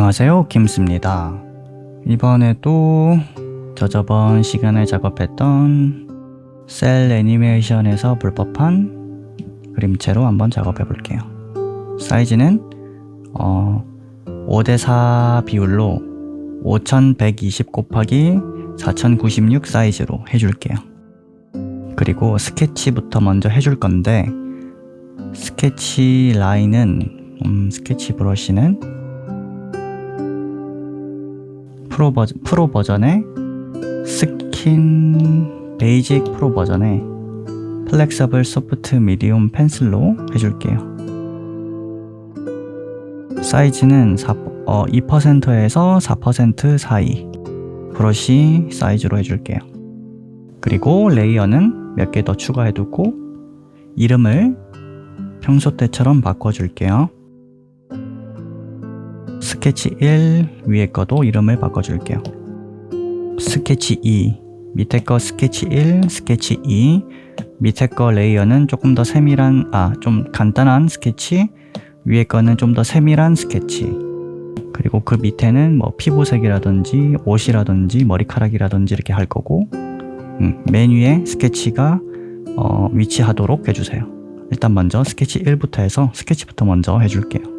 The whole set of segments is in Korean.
안녕하세요, 김스입니다. 이번에도 저번 시간에 작업했던 셀 애니메이션에서 불법한 그림체로 한번 작업해 볼게요. 사이즈는 5:4 비율로 5120 곱하기 4096 사이즈로 해줄게요. 그리고 스케치부터 먼저 해줄 건데, 스케치 라인은 스케치 브러쉬는 프로 버전의 스킨 베이직 프로 버전의 플렉서블 소프트 미디움 펜슬로 해줄게요. 사이즈는 2%에서 4% 사이 브러쉬 사이즈로 해줄게요. 그리고 레이어는 몇 개 더 추가해두고 이름을 평소 때처럼 바꿔줄게요. 스케치 1 위에 거도 이름을 바꿔줄게요. 스케치 2 밑에 거 스케치 1, 스케치 2 밑에 거 레이어는 조금 더 세밀한 좀 간단한 스케치, 위에 거는 좀 더 세밀한 스케치, 그리고 그 밑에는 뭐 피부색이라든지 옷이라든지 머리카락이라든지 이렇게 할 거고, 맨 위에 스케치가 위치하도록 해주세요. 일단 먼저 스케치 1부터 해서 스케치부터 먼저 해줄게요.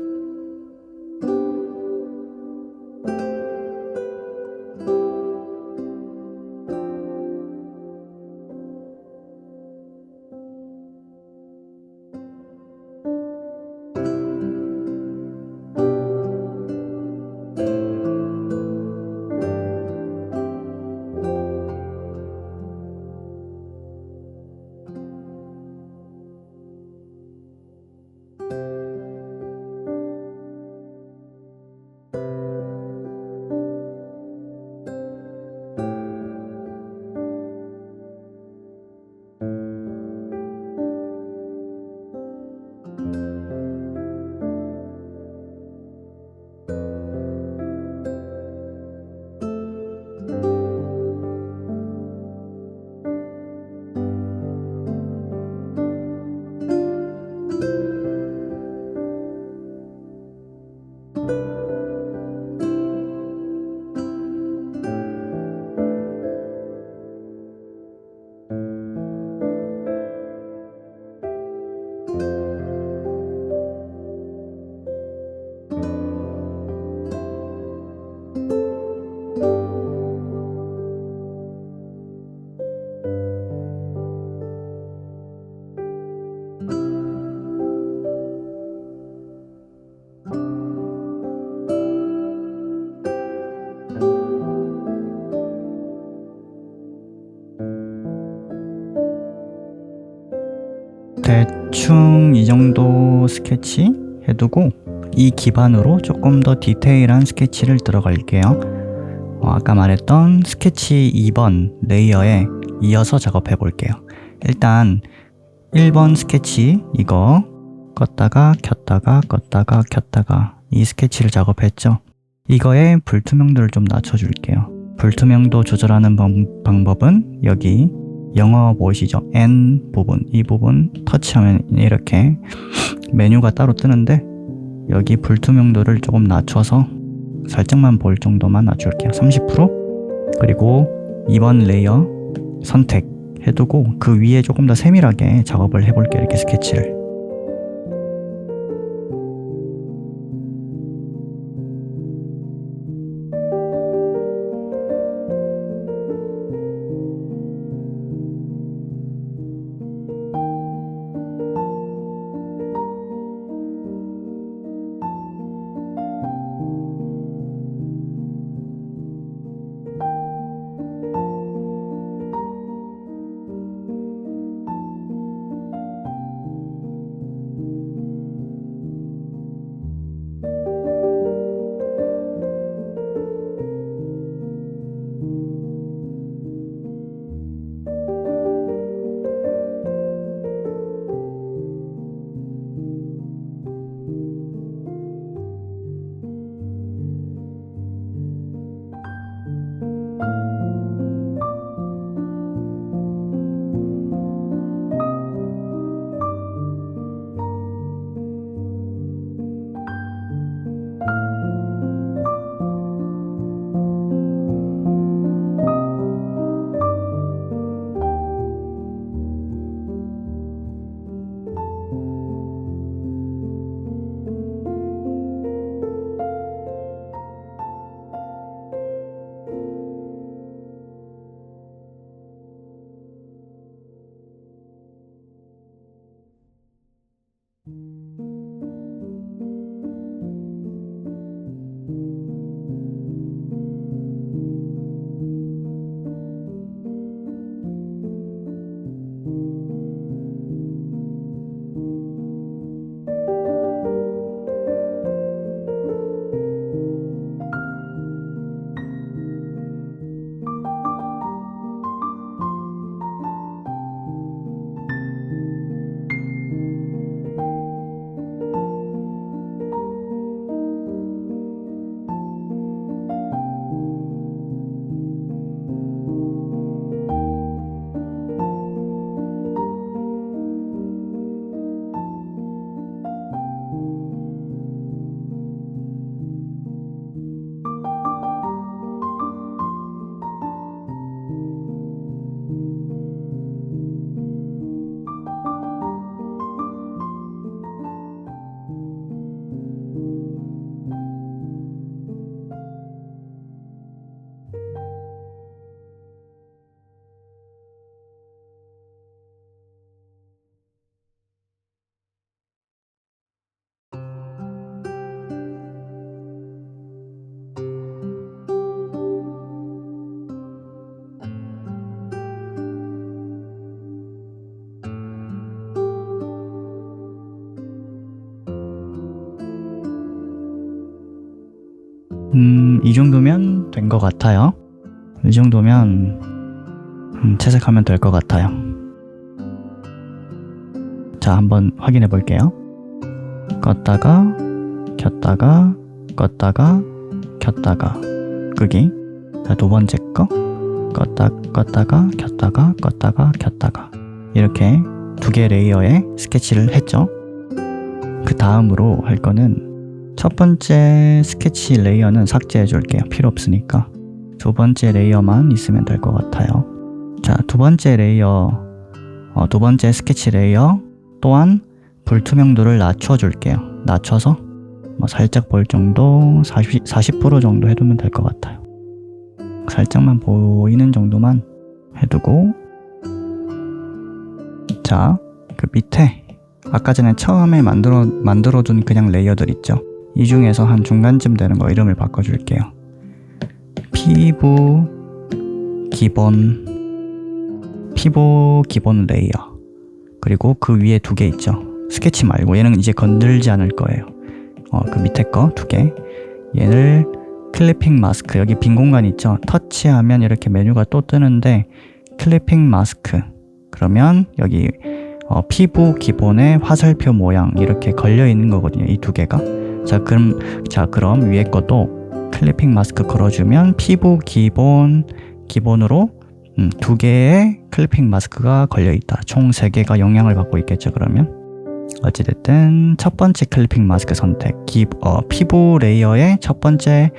대충 이 정도 스케치 해두고 이 기반으로 조금 더 디테일한 스케치를 들어갈게요. 아까 말했던 스케치 2번 레이어에 이어서 작업해 볼게요. 일단 1번 스케치 이거 껐다가 켰다가 껐다가 켰다가 이 스케치를 작업했죠. 이거의 불투명도를 좀 낮춰줄게요. 불투명도 조절하는 방법은 여기 영어 보이시죠? N 부분, 이 부분 터치하면 이렇게 메뉴가 따로 뜨는데, 여기 불투명도를 조금 낮춰서 살짝만 볼 정도만 낮출게요. 30%. 그리고 2번 레이어 선택해두고 그 위에 조금 더 세밀하게 작업을 해볼게요. 이렇게 스케치를. 이 정도면 된 것 같아요. 이 정도면 채색하면 될 것 같아요. 자, 한번 확인해 볼게요. 껐다가 켰다가 껐다가 켰다가 끄기. 자, 두 번째 거 껐다가 켰다가 껐다가 켰다가 이렇게 두 개 레이어의 스케치를 했죠. 그 다음으로 할 거는 첫 번째 스케치 레이어는 삭제해 줄게요. 필요 없으니까. 두 번째 레이어만 있으면 될 것 같아요. 자, 두 번째 레이어, 두 번째 스케치 레이어 또한 불투명도를 낮춰 줄게요. 낮춰서 살짝 볼 정도, 40% 정도 해두면 될 것 같아요. 살짝만 보이는 정도만 해두고, 자, 그 밑에 아까 전에 처음에 만들어둔 그냥 레이어들 있죠. 이 중에서 한 중간쯤 되는 거 이름을 바꿔줄게요. 피부 기본 레이어. 그리고 그 위에 두 개 있죠. 스케치 말고 얘는 이제 건들지 않을 거예요. 그 밑에 거 두 개. 얘를 클리핑 마스크, 여기 빈 공간 있죠. 터치하면 이렇게 메뉴가 또 뜨는데 클리핑 마스크. 그러면 여기 피부 기본의 화살표 모양 이렇게 걸려 있는 거거든요. 이 두 개가. 그럼 위에 것도 클리핑 마스크 걸어주면 피부 기본으로 두 개의 클리핑 마스크가 걸려 있다. 총 3개가 영향을 받고 있겠죠. 그러면 어찌됐든 첫 번째 클리핑 마스크 선택, 피부 레이어의 첫 번째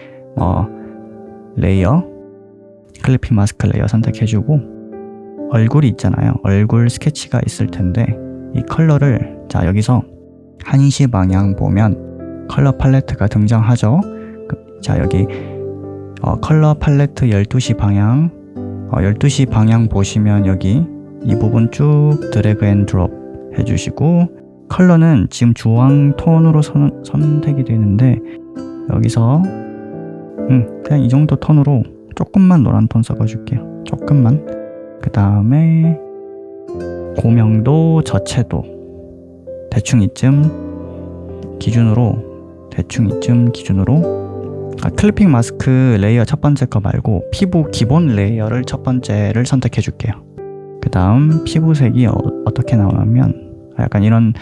레이어, 클리핑 마스크 레이어 선택해주고, 얼굴이 있잖아요. 얼굴 스케치가 있을 텐데 이 컬러를, 자, 여기서 1시 방향 보면 컬러 팔레트가 등장하죠. 자, 여기 컬러 팔레트 12시 방향, 12시 방향 보시면 여기 이 부분 쭉 드래그 앤 드롭 해주시고, 컬러는 지금 주황 톤으로 선택이 되는데 여기서 그냥 이 정도 톤으로 조금만 노란 톤 써봐줄게요. 조금만. 그 다음에 고명도, 저채도 대충 이쯤 기준으로 클리핑 마스크 레이어 첫 번째 거 말고 피부 기본 레이어를 첫 번째를 선택해 줄게요. 그 다음 피부색이 어떻게 나오냐면 약간 이런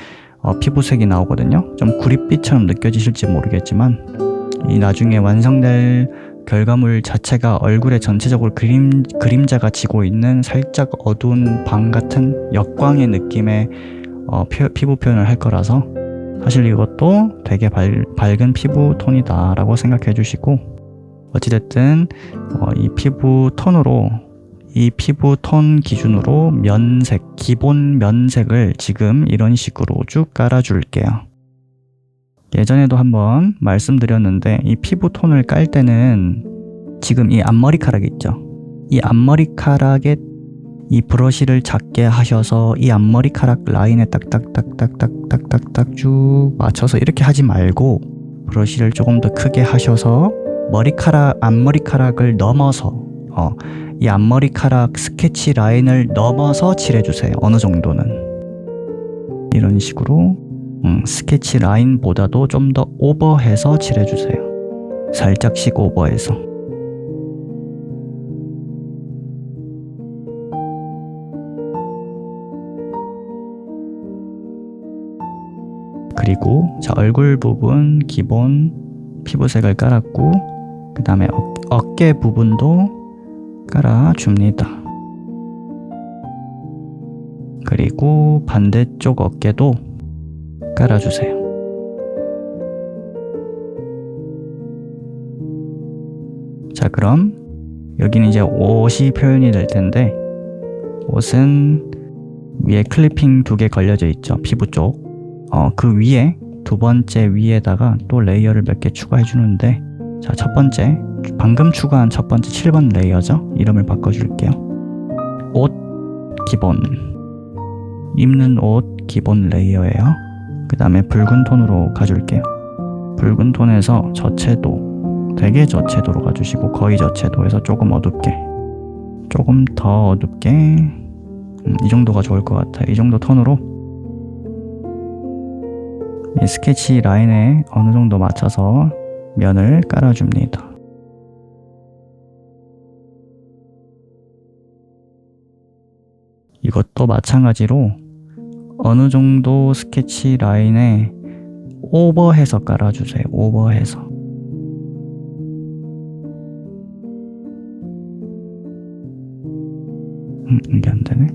피부색이 나오거든요. 좀 구릿빛처럼 느껴지실지 모르겠지만 이 나중에 완성될 결과물 자체가 얼굴에 전체적으로 그림자가 지고 있는 살짝 어두운 방 같은 역광의 느낌의 피부 표현을 할 거라서 사실 이것도 되게 밝은 피부 톤이다 라고 생각해 주시고, 어찌됐든 이 피부 톤 기준으로 기본 면색을 지금 이런 식으로 쭉 깔아줄게요. 예전에도 한번 말씀드렸는데 이 피부 톤을 깔 때는 지금 이 앞머리카락 있죠. 이 앞머리카락에 이 브러쉬를 작게 하셔서 이 앞머리카락 라인에 딱딱딱딱딱딱딱 쭉 맞춰서 이렇게 하지 말고 브러쉬를 조금 더 크게 하셔서 앞머리카락을 넘어서 이 앞머리카락 스케치 라인을 넘어서 칠해주세요. 어느 정도는 이런 식으로 스케치 라인보다도 좀 더 오버해서 칠해주세요. 살짝씩 오버해서. 그리고 자, 얼굴 부분 기본 피부색을 깔았고, 그 다음에 어깨 부분도 깔아줍니다. 그리고 반대쪽 어깨도 깔아주세요. 자, 그럼 여기는 이제 옷이 표현이 될 텐데, 옷은 위에 클리핑 2개 걸려져 있죠. 피부 쪽. 그 위에 두 번째 위에다가 또 레이어를 몇 개 추가해 주는데, 자, 첫 번째 방금 추가한 첫 번째 7번 레이어죠. 이름을 바꿔줄게요. 옷 기본, 입는 옷 기본 레이어예요. 그 다음에 붉은 톤으로 가줄게요. 붉은 톤에서 저채도, 되게 저채도로 가주시고 거의 저채도에서 조금 어둡게, 조금 더 어둡게, 이 정도가 좋을 것 같아요. 이 정도 톤으로 이 스케치 라인에 어느 정도 맞춰서 면을 깔아줍니다. 이것도 마찬가지로 어느 정도 스케치 라인에 오버해서 깔아주세요. 오버해서. 이게 안 되네.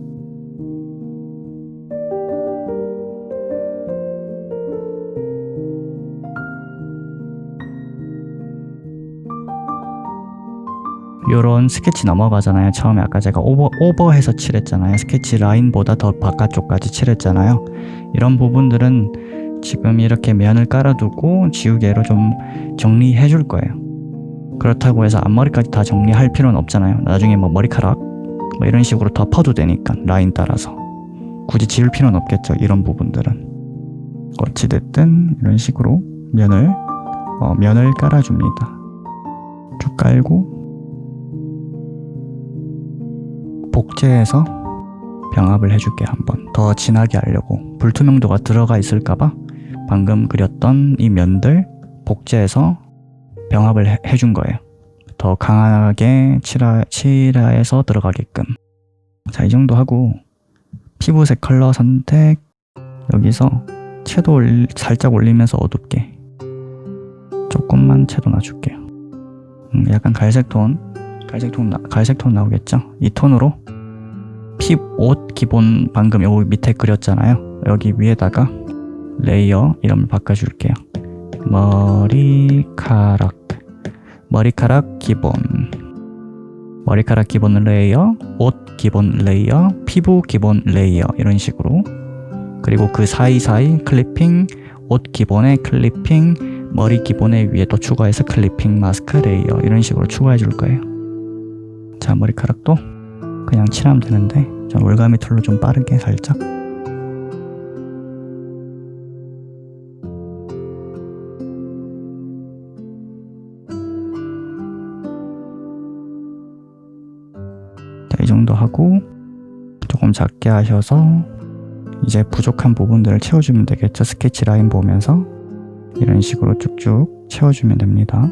요런 스케치 넘어가잖아요. 처음에 아까 제가 오버해서 칠했잖아요. 스케치 라인보다 더 바깥쪽까지 칠했잖아요. 이런 부분들은 지금 이렇게 면을 깔아두고 지우개로 좀 정리해 줄 거예요. 그렇다고 해서 앞머리까지 다 정리할 필요는 없잖아요. 나중에 뭐 머리카락 뭐 이런 식으로 덮어도 되니까 라인 따라서 굳이 지울 필요는 없겠죠. 이런 부분들은 어찌됐든 이런 식으로 면을 깔아줍니다. 쭉 깔고 복제해서 병합을 해줄게요. 한번 더 진하게 하려고. 불투명도가 들어가 있을까봐 방금 그렸던 이 면들 복제해서 병합을 해준 거예요. 더 강하게 칠해서 들어가게끔. 자, 이 정도 하고 피부색 컬러 선택. 여기서 채도 살짝 올리면서 어둡게 조금만 채도 놔줄게요. 약간 갈색 톤 나오겠죠? 이 톤으로 옷 기본 방금 여기 밑에 그렸잖아요. 여기 위에다가 레이어 이름을 바꿔줄게요. 머리카락 기본 레이어, 옷 기본 레이어, 피부 기본 레이어 이런 식으로. 그리고 그 사이사이 클리핑, 옷 기본에 클리핑, 머리 기본에 위에 또 추가해서 클리핑 마스크 레이어 이런 식으로 추가해 줄 거예요. 자, 머리카락도 그냥 칠하면 되는데 전 올가미 툴로 좀 빠르게 살짝. 자, 이 정도 하고 조금 작게 하셔서 이제 부족한 부분들을 채워주면 되겠죠. 스케치 라인 보면서 이런 식으로 쭉쭉 채워주면 됩니다.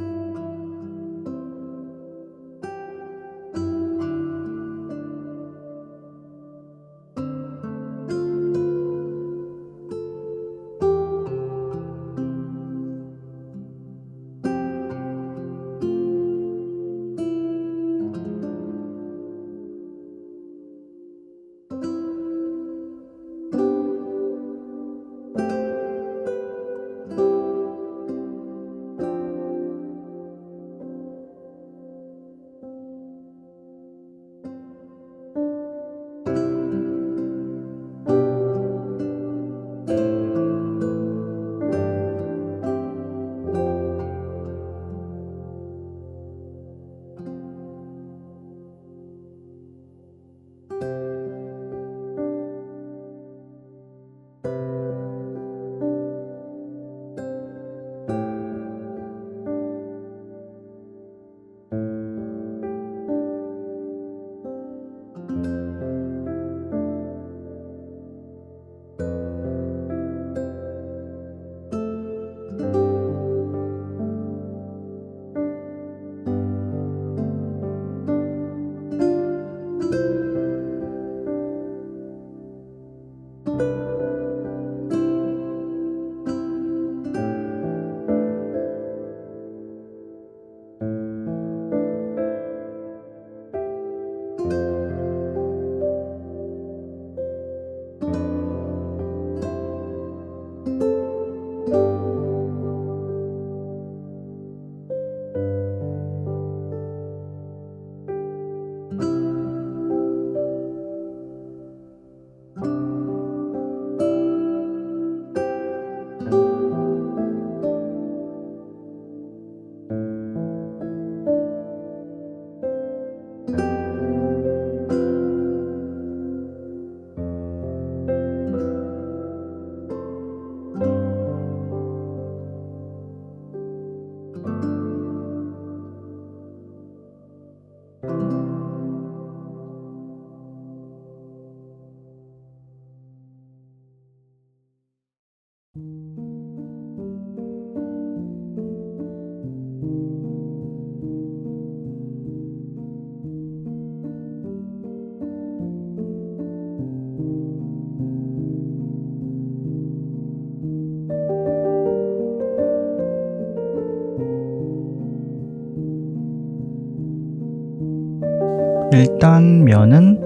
일단 면은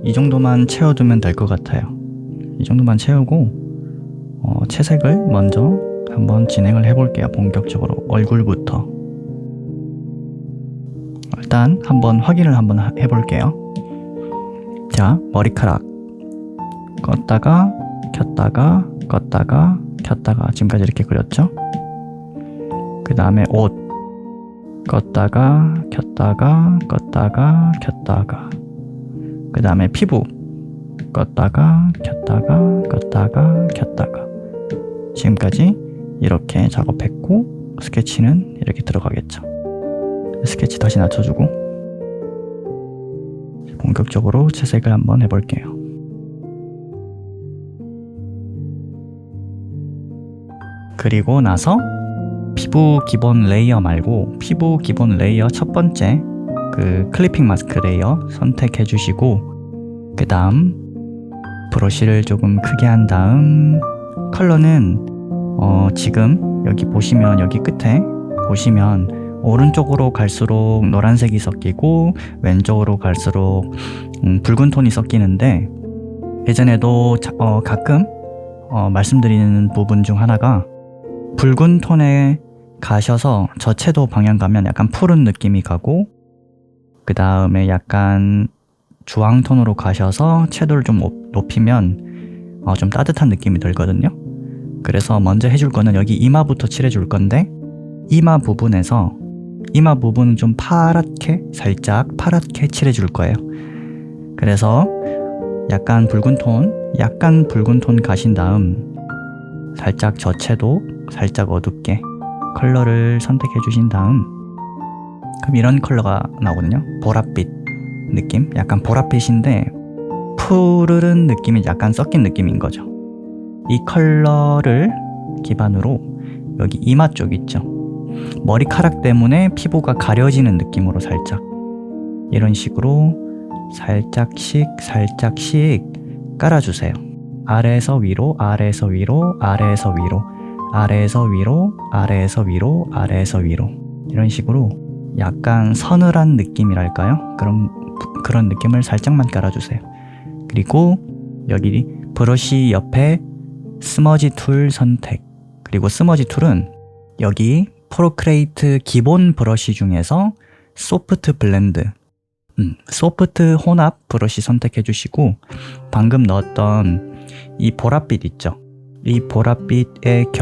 이 정도만 채워두면 될 것 같아요. 이 정도만 채우고 채색을 먼저 한번 진행을 해볼게요. 본격적으로 얼굴부터 일단 한번 확인을 한번 해볼게요. 자, 머리카락 껐다가 켰다가 껐다가 켰다가 지금까지 이렇게 그렸죠. 그 다음에 옷 껐다가 켰다가 껐다가 켰다가, 그 다음에 피부 껐다가 켰다가 껐다가 켰다가, 지금까지 이렇게 작업했고 스케치는 이렇게 들어가겠죠. 스케치 다시 낮춰주고 본격적으로 채색을 한번 해볼게요. 그리고 나서 피부 기본 레이어 말고 피부 기본 레이어 첫 번째 그 클리핑 마스크 레이어 선택해 주시고, 그 다음 브러쉬를 조금 크게 한 다음 컬러는 지금 여기 보시면 여기 끝에 보시면 오른쪽으로 갈수록 노란색이 섞이고 왼쪽으로 갈수록 붉은 톤이 섞이는데, 예전에도 가끔 말씀드리는 부분 중 하나가 붉은 톤에 가셔서 저채도 방향 가면 약간 푸른 느낌이 가고, 그 다음에 약간 주황 톤으로 가셔서 채도를 좀 높이면 좀 따뜻한 느낌이 들거든요. 그래서 먼저 해줄 거는 여기 이마부터 칠해줄 건데, 이마 부분은 좀 파랗게 살짝 파랗게 칠해줄 거예요. 그래서 약간 붉은 톤 가신 다음 살짝 저채도 살짝 어둡게 컬러를 선택해 주신 다음, 그럼 이런 컬러가 나오거든요. 보랏빛 느낌? 약간 보랏빛인데 푸르른 느낌이 약간 섞인 느낌인 거죠. 이 컬러를 기반으로 여기 이마 쪽 있죠. 머리카락 때문에 피부가 가려지는 느낌으로 살짝 이런 식으로 살짝씩 깔아주세요. 아래에서 위로, 아래에서 위로, 아래에서 위로, 아래에서 위로, 아래에서 위로, 아래에서 위로, 이런 식으로 약간 서늘한 느낌이랄까요? 그런 느낌을 살짝만 깔아주세요. 그리고 여기 브러쉬 옆에 스머지 툴 선택, 그리고 스머지 툴은 여기 프로크레이트 기본 브러쉬 중에서 소프트 블렌드, 소프트 혼합 브러쉬 선택해 주시고, 방금 넣었던 이 보랏빛 있죠? 이 보랏빛의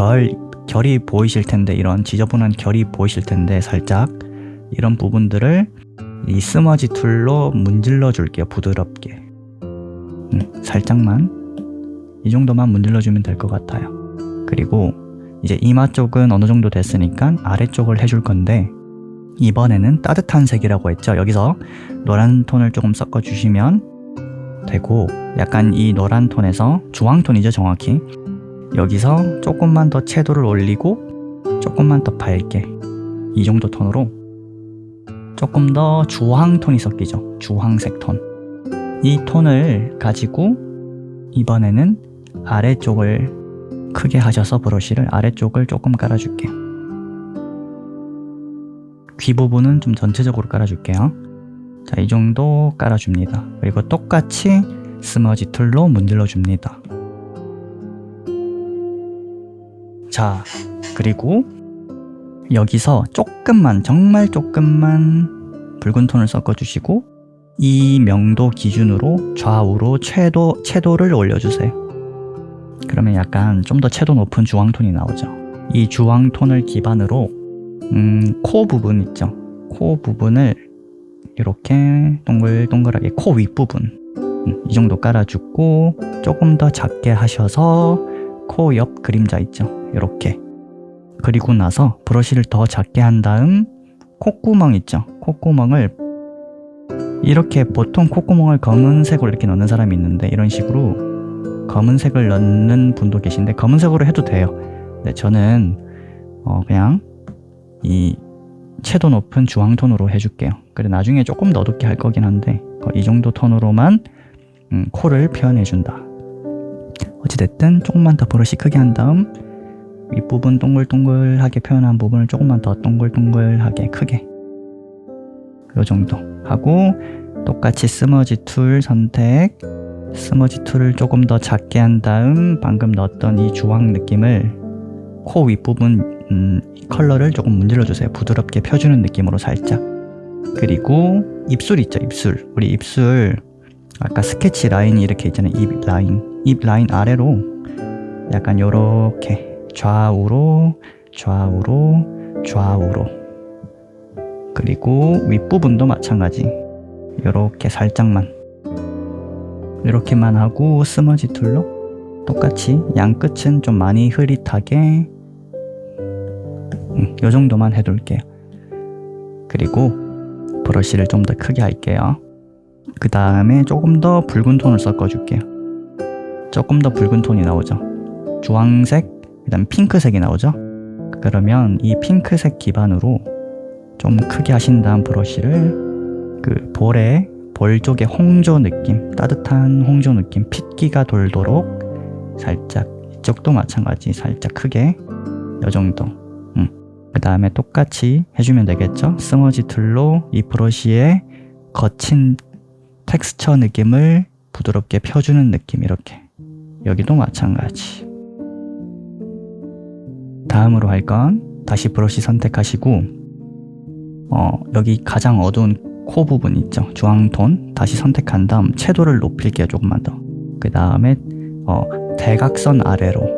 결이 보이실 텐데, 이런 지저분한 결이 보이실 텐데 살짝 이런 부분들을 이 스머지 툴로 문질러 줄게요. 부드럽게 살짝만, 이 정도만 문질러 주면 될 것 같아요. 그리고 이제 이마 쪽은 어느 정도 됐으니까 아래쪽을 해줄 건데, 이번에는 따뜻한 색이라고 했죠. 여기서 노란 톤을 조금 섞어 주시면 되고, 약간 이 노란 톤에서 주황 톤이죠, 정확히. 여기서 조금만 더 채도를 올리고 조금만 더 밝게, 이 정도 톤으로 조금 더 주황 톤이 섞이죠. 주황색 톤. 이 톤을 가지고 이번에는 아래쪽을 크게 하셔서 브러쉬를 아래쪽을 조금 깔아줄게요. 귀 부분은 좀 전체적으로 깔아줄게요. 자, 이 정도 깔아줍니다. 그리고 똑같이 스머지 툴로 문질러 줍니다. 자, 그리고 여기서 조금만, 정말 조금만 붉은 톤을 섞어주시고, 이 명도 기준으로 좌우로 채도를 올려주세요. 그러면 약간 좀 더 채도 높은 주황톤이 나오죠. 이 주황톤을 기반으로 코 부분 있죠. 코 부분을 이렇게 동글동글하게, 코 윗부분 이 정도 깔아주고, 조금 더 작게 하셔서 코 옆 그림자 있죠. 이렇게. 그리고 나서 브러쉬를 더 작게 한 다음 콧구멍 있죠. 콧구멍을 이렇게, 보통 콧구멍을 검은색으로 이렇게 넣는 사람이 있는데, 이런 식으로 검은색을 넣는 분도 계신데 검은색으로 해도 돼요. 근데 저는 그냥 이 채도 높은 주황톤으로 해줄게요. 그래, 나중에 조금 더 어둡게 할 거긴 한데 이 정도 톤으로만 코를 표현해준다. 어찌됐든 조금만 더 브러쉬 크게 한 다음 윗부분 동글동글하게 표현한 부분을 조금만 더 동글동글하게 크게, 요 정도 하고, 똑같이 스머지 툴 선택, 스머지 툴을 조금 더 작게 한 다음 방금 넣었던 이 주황 느낌을 코 윗부분 컬러를 조금 문질러 주세요. 부드럽게 펴주는 느낌으로 살짝. 그리고 입술 있죠, 입술. 우리 입술 아까 스케치 라인이 이렇게 있잖아요. 입 라인 아래로 약간 요렇게 좌우로 그리고 윗부분도 마찬가지 요렇게 살짝만 이렇게만 하고 스머지 툴로 똑같이 양 끝은 좀 많이 흐릿하게 요 정도만 해둘게요. 그리고 브러쉬를 좀 더 크게 할게요. 그 다음에 조금 더 붉은 톤을 섞어줄게요. 조금 더 붉은 톤이 나오죠. 주황색, 그 다음 핑크색이 나오죠. 그러면 이 핑크색 기반으로 좀 크게 하신 다음 브러쉬를 그 볼 쪽에 홍조 느낌, 따뜻한 홍조 느낌, 핏기가 돌도록 살짝, 이쪽도 마찬가지 살짝 크게 요 정도. 그 다음에 똑같이 해주면 되겠죠. 스머지 툴로 이 브러쉬에 거친 텍스처 느낌을 부드럽게 펴주는 느낌, 이렇게. 여기도 마찬가지. 다음으로 할 건 다시 브러쉬 선택하시고 여기 가장 어두운 코 부분 있죠, 주황톤. 다시 선택한 다음 채도를 높일게요. 조금만 더. 그 다음에 대각선 아래로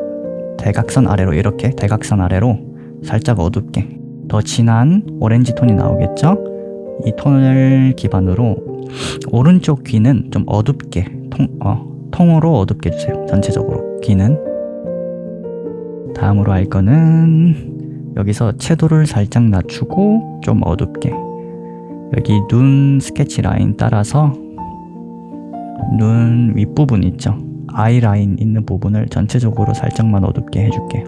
이렇게 대각선 아래로 살짝 어둡게 더 진한 오렌지 톤이 나오겠죠. 이 톤을 기반으로 오른쪽 귀는 좀 어둡게 통으로 어둡게 해주세요. 전체적으로 귀는. 다음으로 할 거는 여기서 채도를 살짝 낮추고 좀 어둡게, 여기 눈 스케치 라인 따라서 눈 윗부분 있죠, 아이 라인 있는 부분을 전체적으로 살짝만 어둡게 해줄게요.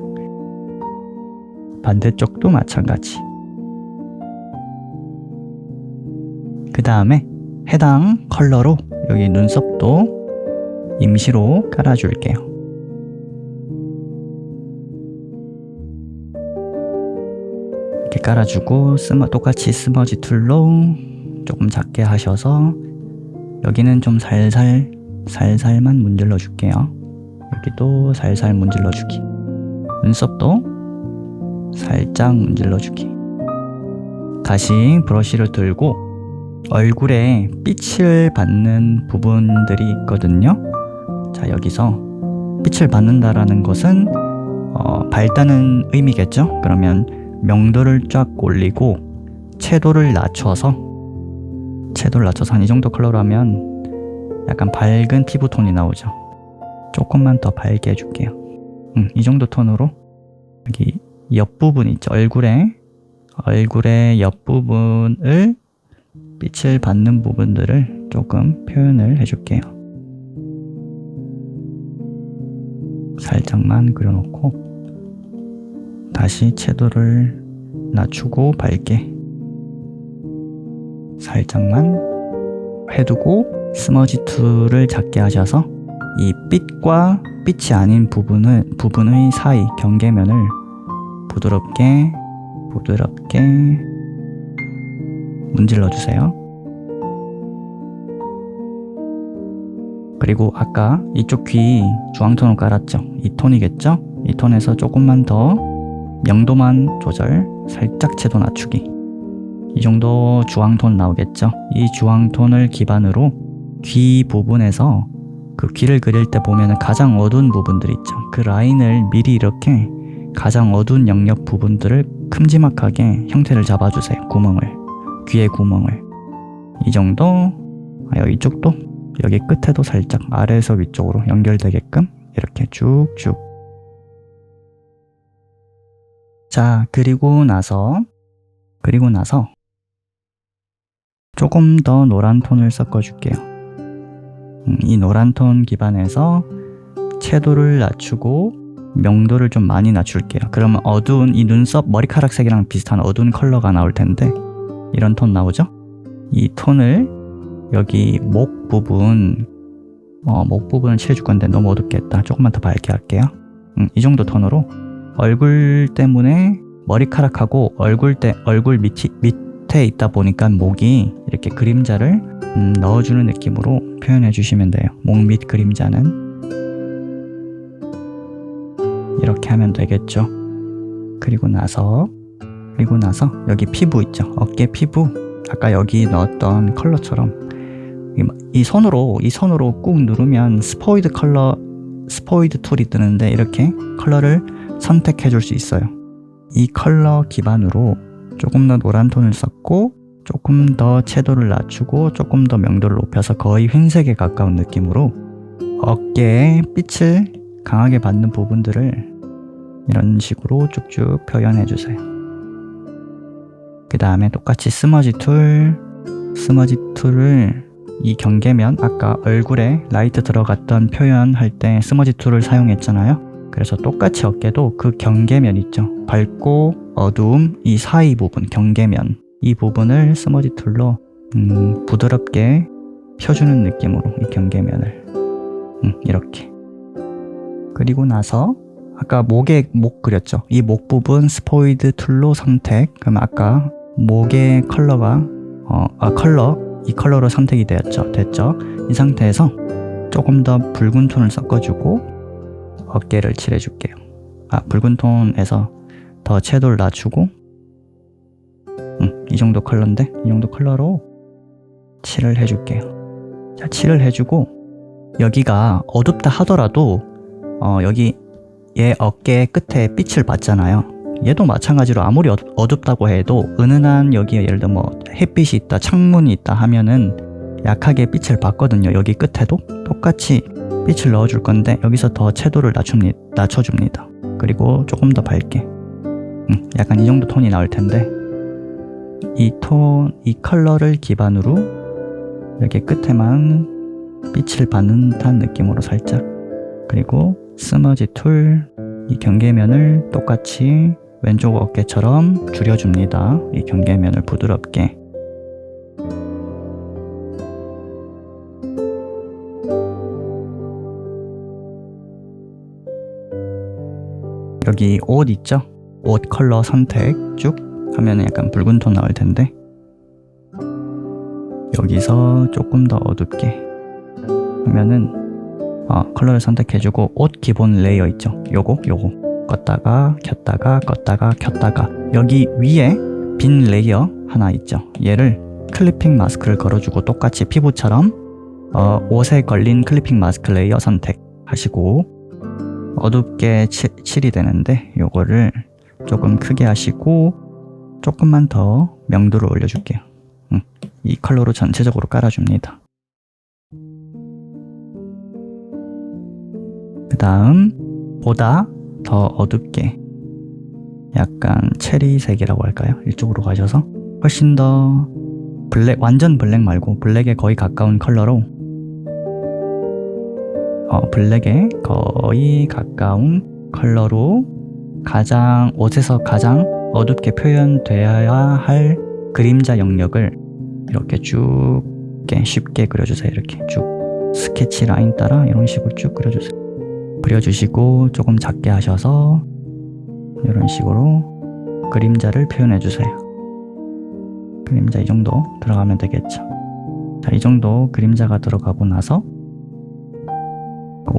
반대쪽도 마찬가지. 그 다음에 해당 컬러로 여기 눈썹도 임시로 깔아줄게요. 이렇게 깔아주고 똑같이 스머지 툴로 조금 작게 하셔서 여기는 좀 살살만 문질러 줄게요. 여기도 살살 문질러 주기, 눈썹도 살짝 문질러 주기. 다시 브러쉬를 들고 얼굴에 빛을 받는 부분들이 있거든요. 자, 여기서 빛을 받는다라는 것은 밝다는 의미겠죠. 그러면 명도를 쫙 올리고 채도를 낮춰서 한 이 정도 컬러로 하면 약간 밝은 피부톤이 나오죠. 조금만 더 밝게 해줄게요. 이 정도 톤으로 여기 옆부분 있죠, 얼굴의 옆부분을 빛을 받는 부분들을 조금 표현을 해줄게요. 살짝만 그려놓고 다시 채도를 낮추고 밝게 살짝만 해두고 스머지 툴을 작게 하셔서 이 빛과 빛이 아닌 부분의 사이 경계면을 부드럽게 문질러 주세요. 그리고 아까 이쪽 귀 주황톤을 깔았죠. 이 톤이겠죠? 이 톤에서 조금만 더 명도만 조절, 살짝 채도 낮추기. 이 정도 주황톤 나오겠죠? 이 주황톤을 기반으로 귀 부분에서 그 귀를 그릴 때 보면 가장 어두운 부분들 있죠. 그 라인을 미리 이렇게 가장 어두운 영역 부분들을 큼지막하게 형태를 잡아주세요. 귀의 구멍을. 이 정도. 이쪽도 여기 끝에도 살짝 아래에서 위쪽으로 연결되게끔 이렇게 쭉쭉. 자, 그리고 나서 조금 더 노란 톤을 섞어줄게요. 이 노란 톤 기반에서 채도를 낮추고 명도를 좀 많이 낮출게요. 그러면 어두운 이 눈썹 머리카락 색이랑 비슷한 어두운 컬러가 나올 텐데 이런 톤 나오죠? 이 톤을 여기 목 부분을 칠해줄 건데 너무 어둡게 했다. 조금만 더 밝게 할게요. 이 정도 톤으로 얼굴 때문에 머리카락하고 얼굴 밑에 있다 보니까 목이 이렇게 그림자를 넣어주는 느낌으로 표현해 주시면 돼요. 목 밑 그림자는 이렇게 하면 되겠죠. 그리고 나서 여기 피부 있죠. 어깨 피부 아까 여기 넣었던 컬러처럼 이 선으로 꾹 누르면 스포이드 툴이 뜨는데 이렇게 컬러를 선택해 줄 수 있어요. 이 컬러 기반으로 조금 더 노란 톤을 썼고 조금 더 채도를 낮추고 조금 더 명도를 높여서 거의 흰색에 가까운 느낌으로 어깨에 빛을 강하게 받는 부분들을 이런 식으로 쭉쭉 표현해 주세요. 그 다음에 똑같이 스머지 툴을 이 경계면 아까 얼굴에 라이트 들어갔던 표현할 때 스머지 툴을 사용했잖아요. 그래서 똑같이 어깨도 그 경계면 있죠. 밝고 어두움 이 사이 부분 경계면 이 부분을 스머지 툴로 부드럽게 펴주는 느낌으로 이 경계면을 이렇게. 그리고 나서 아까 목 그렸죠. 이 목 부분 스포이드 툴로 선택. 그럼 아까 목의 컬러가 이 컬러로 선택이 됐죠. 이 상태에서 조금 더 붉은 톤을 섞어주고 어깨를 칠해줄게요. 붉은 톤에서 더 채도를 낮추고 이 정도 컬러인데 이 정도 컬러로 칠을 해줄게요. 자, 칠을 해주고 여기가 어둡다 하더라도 여기 얘 어깨 끝에 빛을 받잖아요. 얘도 마찬가지로 아무리 어둡다고 해도 은은한 여기에 예를 들어 뭐 햇빛이 있다 창문이 있다 하면은 약하게 빛을 받거든요. 여기 끝에도 똑같이 빛을 넣어줄 건데 여기서 더 채도를 낮춰줍니다. 그리고 조금 더 밝게 약간 이 정도 톤이 나올 텐데 이 컬러를 기반으로 이렇게 끝에만 빛을 받는 듯한 느낌으로 살짝 그리고 스머지 툴 이 경계면을 똑같이 왼쪽 어깨처럼 줄여줍니다. 이 경계면을 부드럽게 여기 옷 있죠? 옷 컬러 선택 쭉 하면 약간 붉은 톤 나올 텐데 여기서 조금 더 어둡게 하면은 컬러를 선택해주고 옷 기본 레이어 있죠? 요거 껐다가 켰다가 여기 위에 빈 레이어 하나 있죠? 얘를 클리핑 마스크를 걸어주고 똑같이 피부처럼 옷에 걸린 클리핑 마스크 레이어 선택하시고 어둡게 칠이 되는데 요거를 조금 크게 하시고 조금만 더 명도를 올려줄게요. 이 컬러로 전체적으로 깔아줍니다. 그 다음 보다 더 어둡게 약간 체리색이라고 할까요? 이쪽으로 가셔서 훨씬 더 완전 블랙 말고 블랙에 거의 가까운 컬러로 블랙에 거의 가까운 컬러로 옷에서 가장 어둡게 표현되어야 할 그림자 영역을 이렇게 쭉 쉽게 그려주세요. 이렇게 쭉 스케치 라인 따라 이런 식으로 쭉 그려주시고 조금 작게 하셔서 이런 식으로 그림자를 표현해 주세요. 그림자 이 정도 들어가면 되겠죠. 자, 이 정도 그림자가 들어가고 나서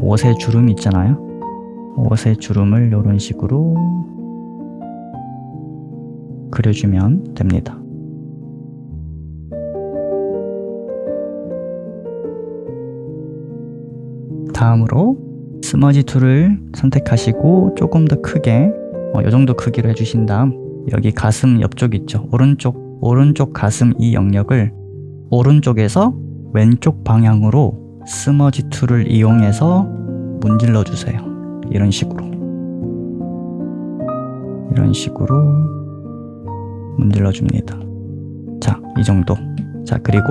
옷의 주름 있잖아요. 옷의 주름을 이런 식으로 그려주면 됩니다. 다음으로 스머지 툴을 선택하시고 조금 더 크게 이 정도 크기로 해주신 다음 여기 가슴 옆쪽 있죠. 오른쪽 가슴 이 영역을 오른쪽에서 왼쪽 방향으로 스머지 툴을 이용해서 문질러 주세요. 이런 식으로 문질러 줍니다. 자, 이 정도. 자, 그리고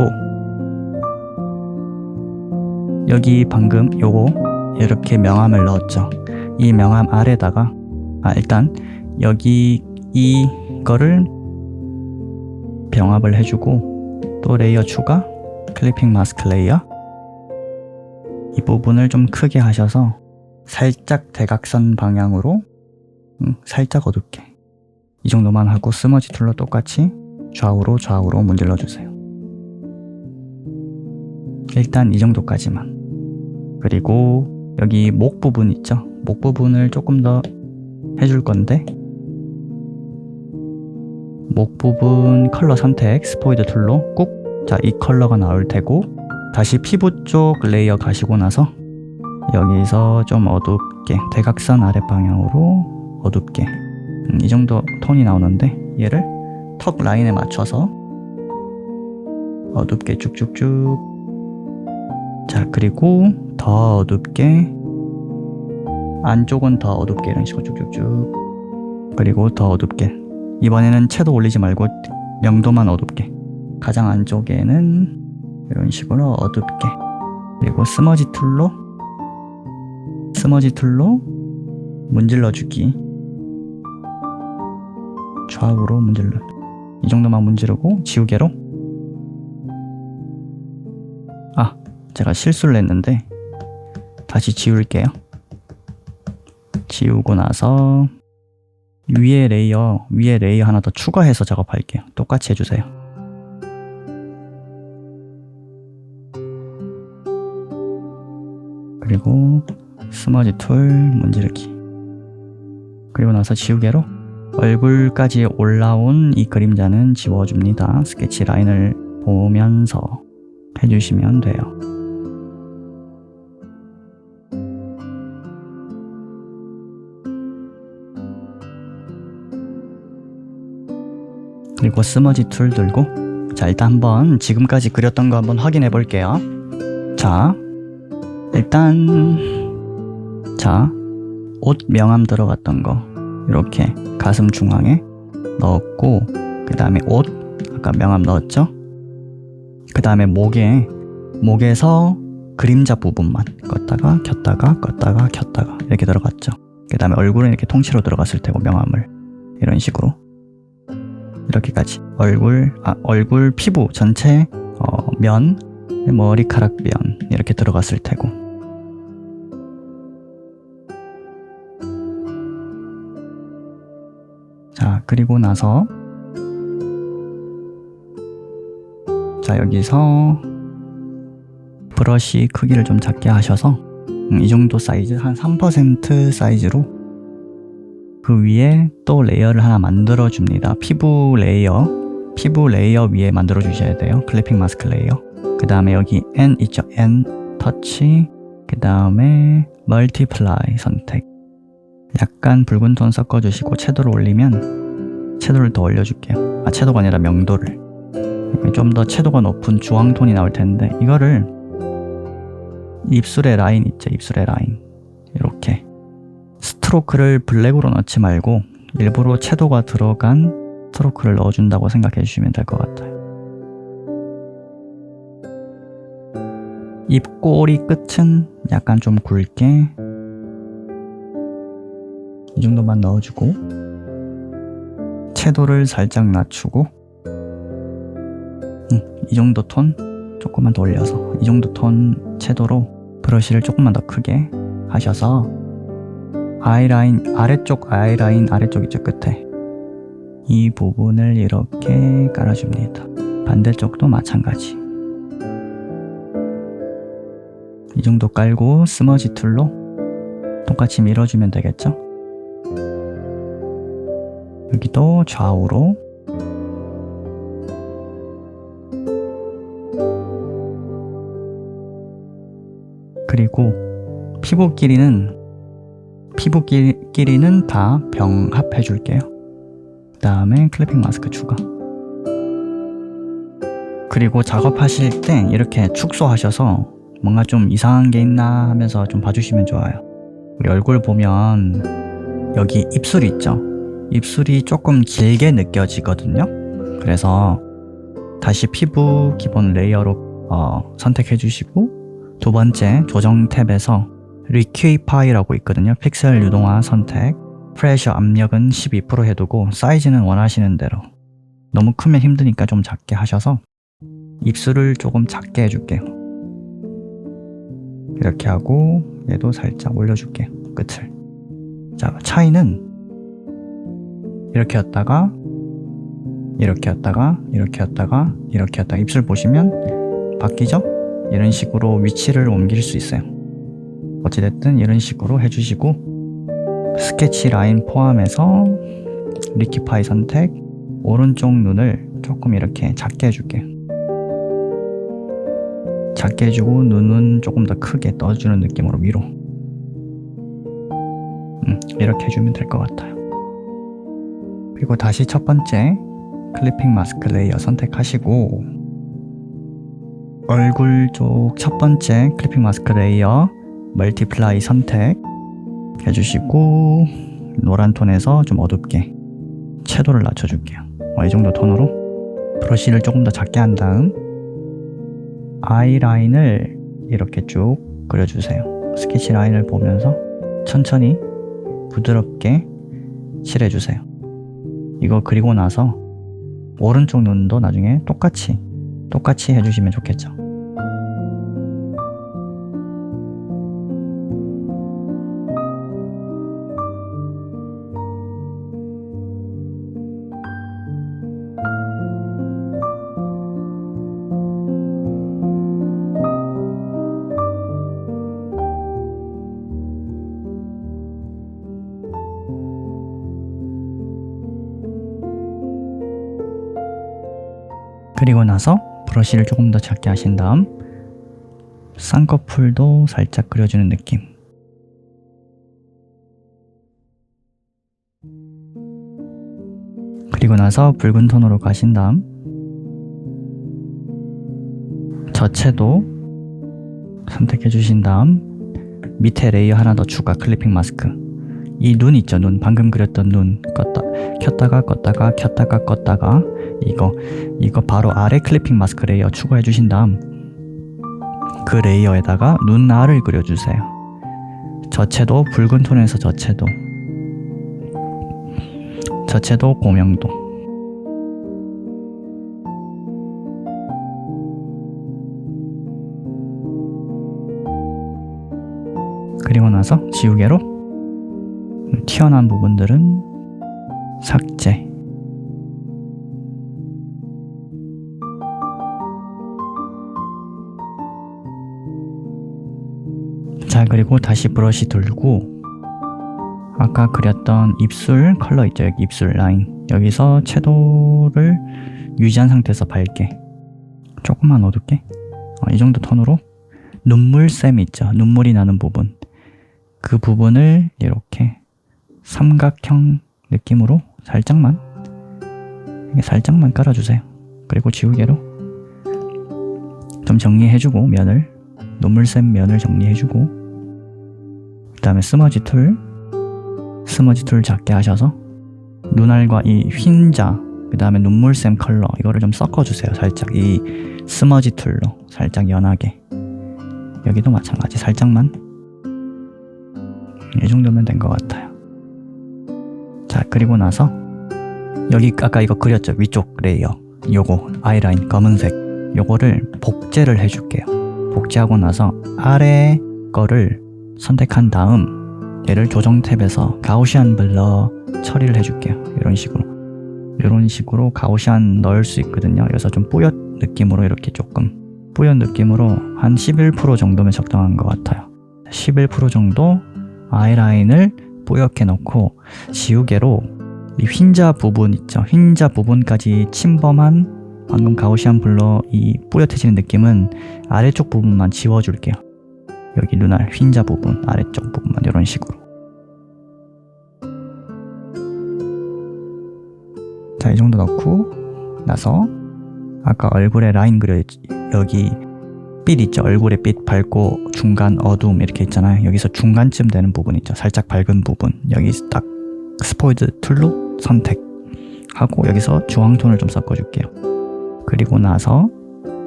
여기 방금 요거 이렇게 명암을 넣었죠. 이 명암 아래다가 일단 여기 이거를 병합을 해주고 또 레이어 추가 클리핑 마스크 레이어 이 부분을 좀 크게 하셔서 살짝 대각선 방향으로 살짝 어둡게 이 정도만 하고 스머지 툴로 똑같이 좌우로 문질러 주세요. 일단 이 정도까지만. 그리고 여기 목 부분 있죠? 목 부분을 조금 더 해줄 건데, 목 부분 컬러 선택 스포이드 툴로 꾹, 자, 이 컬러가 나올 테고, 다시 피부 쪽 레이어 가시고 나서 여기서 좀 어둡게 대각선 아래 방향으로 어둡게 이 정도 톤이 나오는데, 얘를 턱 라인에 맞춰서 어둡게 쭉쭉쭉. 자, 그리고 더 어둡게, 안쪽은 더 어둡게, 이런 식으로 쭉쭉쭉. 그리고 더 어둡게. 이번에는 채도 올리지 말고 명도만 어둡게. 가장 안쪽에는 이런 식으로 어둡게. 그리고 스머지 툴로 문질러 주기. 좌우로 문질러. 이 정도만 문지르고 지우개로, 제가 실수를 했는데 다시 지울게요. 지우고 나서 위에 레이어 하나 더 추가해서 작업할게요. 똑같이 해주세요. 그리고 스머지 툴 문지르기. 그리고 나서 지우개로 얼굴까지 올라온 이 그림자는 지워줍니다. 스케치 라인을 보면서 해주시면 돼요. 그리고 스머지 툴 들고, 자, 일단 한번 지금까지 그렸던 거 한번 확인해 볼게요. 자, 일단 옷 명암 들어갔던 거 이렇게 가슴 중앙에 넣었고, 그 다음에 옷 아까 명암 넣었죠? 그 다음에 목에서 그림자 부분만 껐다가 켰다가 껐다가 켰다가 이렇게 들어갔죠. 그 다음에 얼굴은 이렇게 통째로 들어갔을 테고, 명암을 이런 식으로 이렇게까지 얼굴 피부 전체 면, 머리카락 면 이렇게 들어갔을 테고, 자, 그리고 나서 자, 여기서 브러쉬 크기를 좀 작게 하셔서 이 정도 사이즈, 한 3% 사이즈로 그 위에 또 레이어를 하나 만들어 줍니다. 피부 레이어 위에 만들어 주셔야 돼요. 클리핑 마스크 레이어. 그 다음에 여기 N 있죠? N 터치. 그 다음에 멀티플라이 선택. 약간 붉은 톤 섞어 주시고, 채도를 올리면, 채도를 더 올려줄게요. 채도가 아니라 명도를. 좀 더 채도가 높은 주황 톤이 나올 텐데, 이거를 입술의 라인 있죠? 입술의 라인. 이렇게 스트로크를 블랙으로 넣지 말고 일부러 채도가 들어간 스트로크를 넣어준다고 생각해 주시면 될 것 같아요. 입꼬리 끝은 약간 좀 굵게 이 정도만 넣어주고, 채도를 살짝 낮추고, 이 정도 톤 조금만 더 올려서 이 정도 톤 채도로 브러쉬를 조금만 더 크게 하셔서 아이라인 아래쪽 있죠? 끝에 이 부분을 이렇게 깔아줍니다. 반대쪽도 마찬가지. 이 정도 깔고 스머지 툴로 똑같이 밀어주면 되겠죠? 여기도 좌우로. 그리고 피부 길이는 다 병합해 줄게요. 그 다음에 클리핑 마스크 추가. 그리고 작업하실 때 이렇게 축소하셔서 뭔가 좀 이상한 게 있나 하면서 좀 봐주시면 좋아요. 우리 얼굴 보면 여기 입술이 있죠? 입술이 조금 길게 느껴지거든요. 그래서 다시 피부 기본 레이어로 선택해 주시고, 두 번째 조정 탭에서 리퀴파이라고 있거든요. 픽셀 유동화 선택, 프레셔 압력은 12% 해두고 사이즈는 원하시는 대로. 너무 크면 힘드니까 좀 작게 하셔서 입술을 조금 작게 해줄게요. 이렇게 하고 얘도 살짝 올려줄게요. 끝을. 자, 차이는 이렇게 였다가 이렇게 였다가 이렇게 였다가 이렇게 였다가 입술 보시면 바뀌죠? 이런 식으로 위치를 옮길 수 있어요. 어찌됐든 이런 식으로 해주시고 스케치 라인 포함해서 리키파이 선택, 오른쪽 눈을 조금 이렇게 작게 해줄게요. 작게 해주고 눈은 조금 더 크게 떠주는 느낌으로 위로 이렇게 해주면 될 것 같아요. 그리고 다시 첫 번째 클리핑 마스크 레이어 선택하시고 얼굴 쪽 첫 번째 클리핑 마스크 레이어 멀티플라이 선택 해주시고 노란 톤에서 좀 어둡게 채도를 낮춰줄게요. 이 정도 톤으로 브러쉬를 조금 더 작게 한 다음 아이라인을 이렇게 쭉 그려주세요. 스케치 라인을 보면서 천천히 부드럽게 칠해주세요. 이거 그리고 나서 오른쪽 눈도 나중에 똑같이 해주시면 좋겠죠. 그리고 나서 브러쉬를 조금 더 작게 하신 다음 쌍꺼풀도 살짝 그려주는 느낌. 그리고 나서 붉은 톤으로 가신 다음 저채도 선택해 주신 다음 밑에 레이어 하나 더 추가 클리핑 마스크. 이 눈 있죠? 눈 방금 그렸던 눈 켰다가 껐다가 켰다가 껐다가 이거 바로 아래 클리핑 마스크 레이어 추가해 주신 다음 그 레이어에다가 눈 알을 그려주세요. 저채도 붉은 톤에서 저채도 고명도 그리고 나서 지우개로 튀어나온 부분들은 삭제. 자, 그리고 다시 브러쉬 들고 아까 그렸던 입술 컬러 있죠? 여기 입술 라인 여기서 채도를 유지한 상태에서 밝게 조금만 어둡게 이 정도 톤으로 눈물샘 있죠? 눈물이 나는 부분 그 부분을 이렇게 삼각형 느낌으로 살짝만 깔아주세요. 그리고 지우개로 좀 정리해주고 면을 눈물샘 면을 정리해주고 그 다음에 스머지 툴 작게 하셔서 눈알과 이 흰자 그 다음에 눈물샘 컬러 이거를 좀 섞어주세요. 살짝 이 스머지 툴로 살짝 연하게 여기도 마찬가지 살짝만 이 정도면 된 것 같아요. 자, 그리고 나서 여기 아까 이거 그렸죠? 위쪽 레이어 요거 아이라인 검은색 요거를 복제를 해줄게요. 복제하고 나서 아래 거를 선택한 다음 얘를 조정 탭에서 가우시안 블러 처리를 해줄게요. 이런 식으로 가우시안 넣을 수 있거든요. 그래서 좀 뿌옇 느낌으로 이렇게 조금 뿌연 느낌으로 한 11% 정도면 적당한 것 같아요. 11% 정도 아이라인을 뿌옇게 넣고 지우개로 이 흰자 부분 있죠? 흰자 부분까지 침범한 방금 가우시안 블러 이 뿌옇해지는 느낌은 아래쪽 부분만 지워줄게요. 여기 눈알 흰자 부분 아래쪽 부분만 이런 식으로. 자, 이 정도 넣고 나서 아까 얼굴에 라인 그려있지? 여기 빛 있죠? 얼굴에 빛 밝고 중간 어두움 이렇게 있잖아요. 여기서 중간쯤 되는 부분 있죠? 살짝 밝은 부분 여기 딱 스포이드 툴로 선택하고 여기서 주황톤을 좀 섞어줄게요. 그리고 나서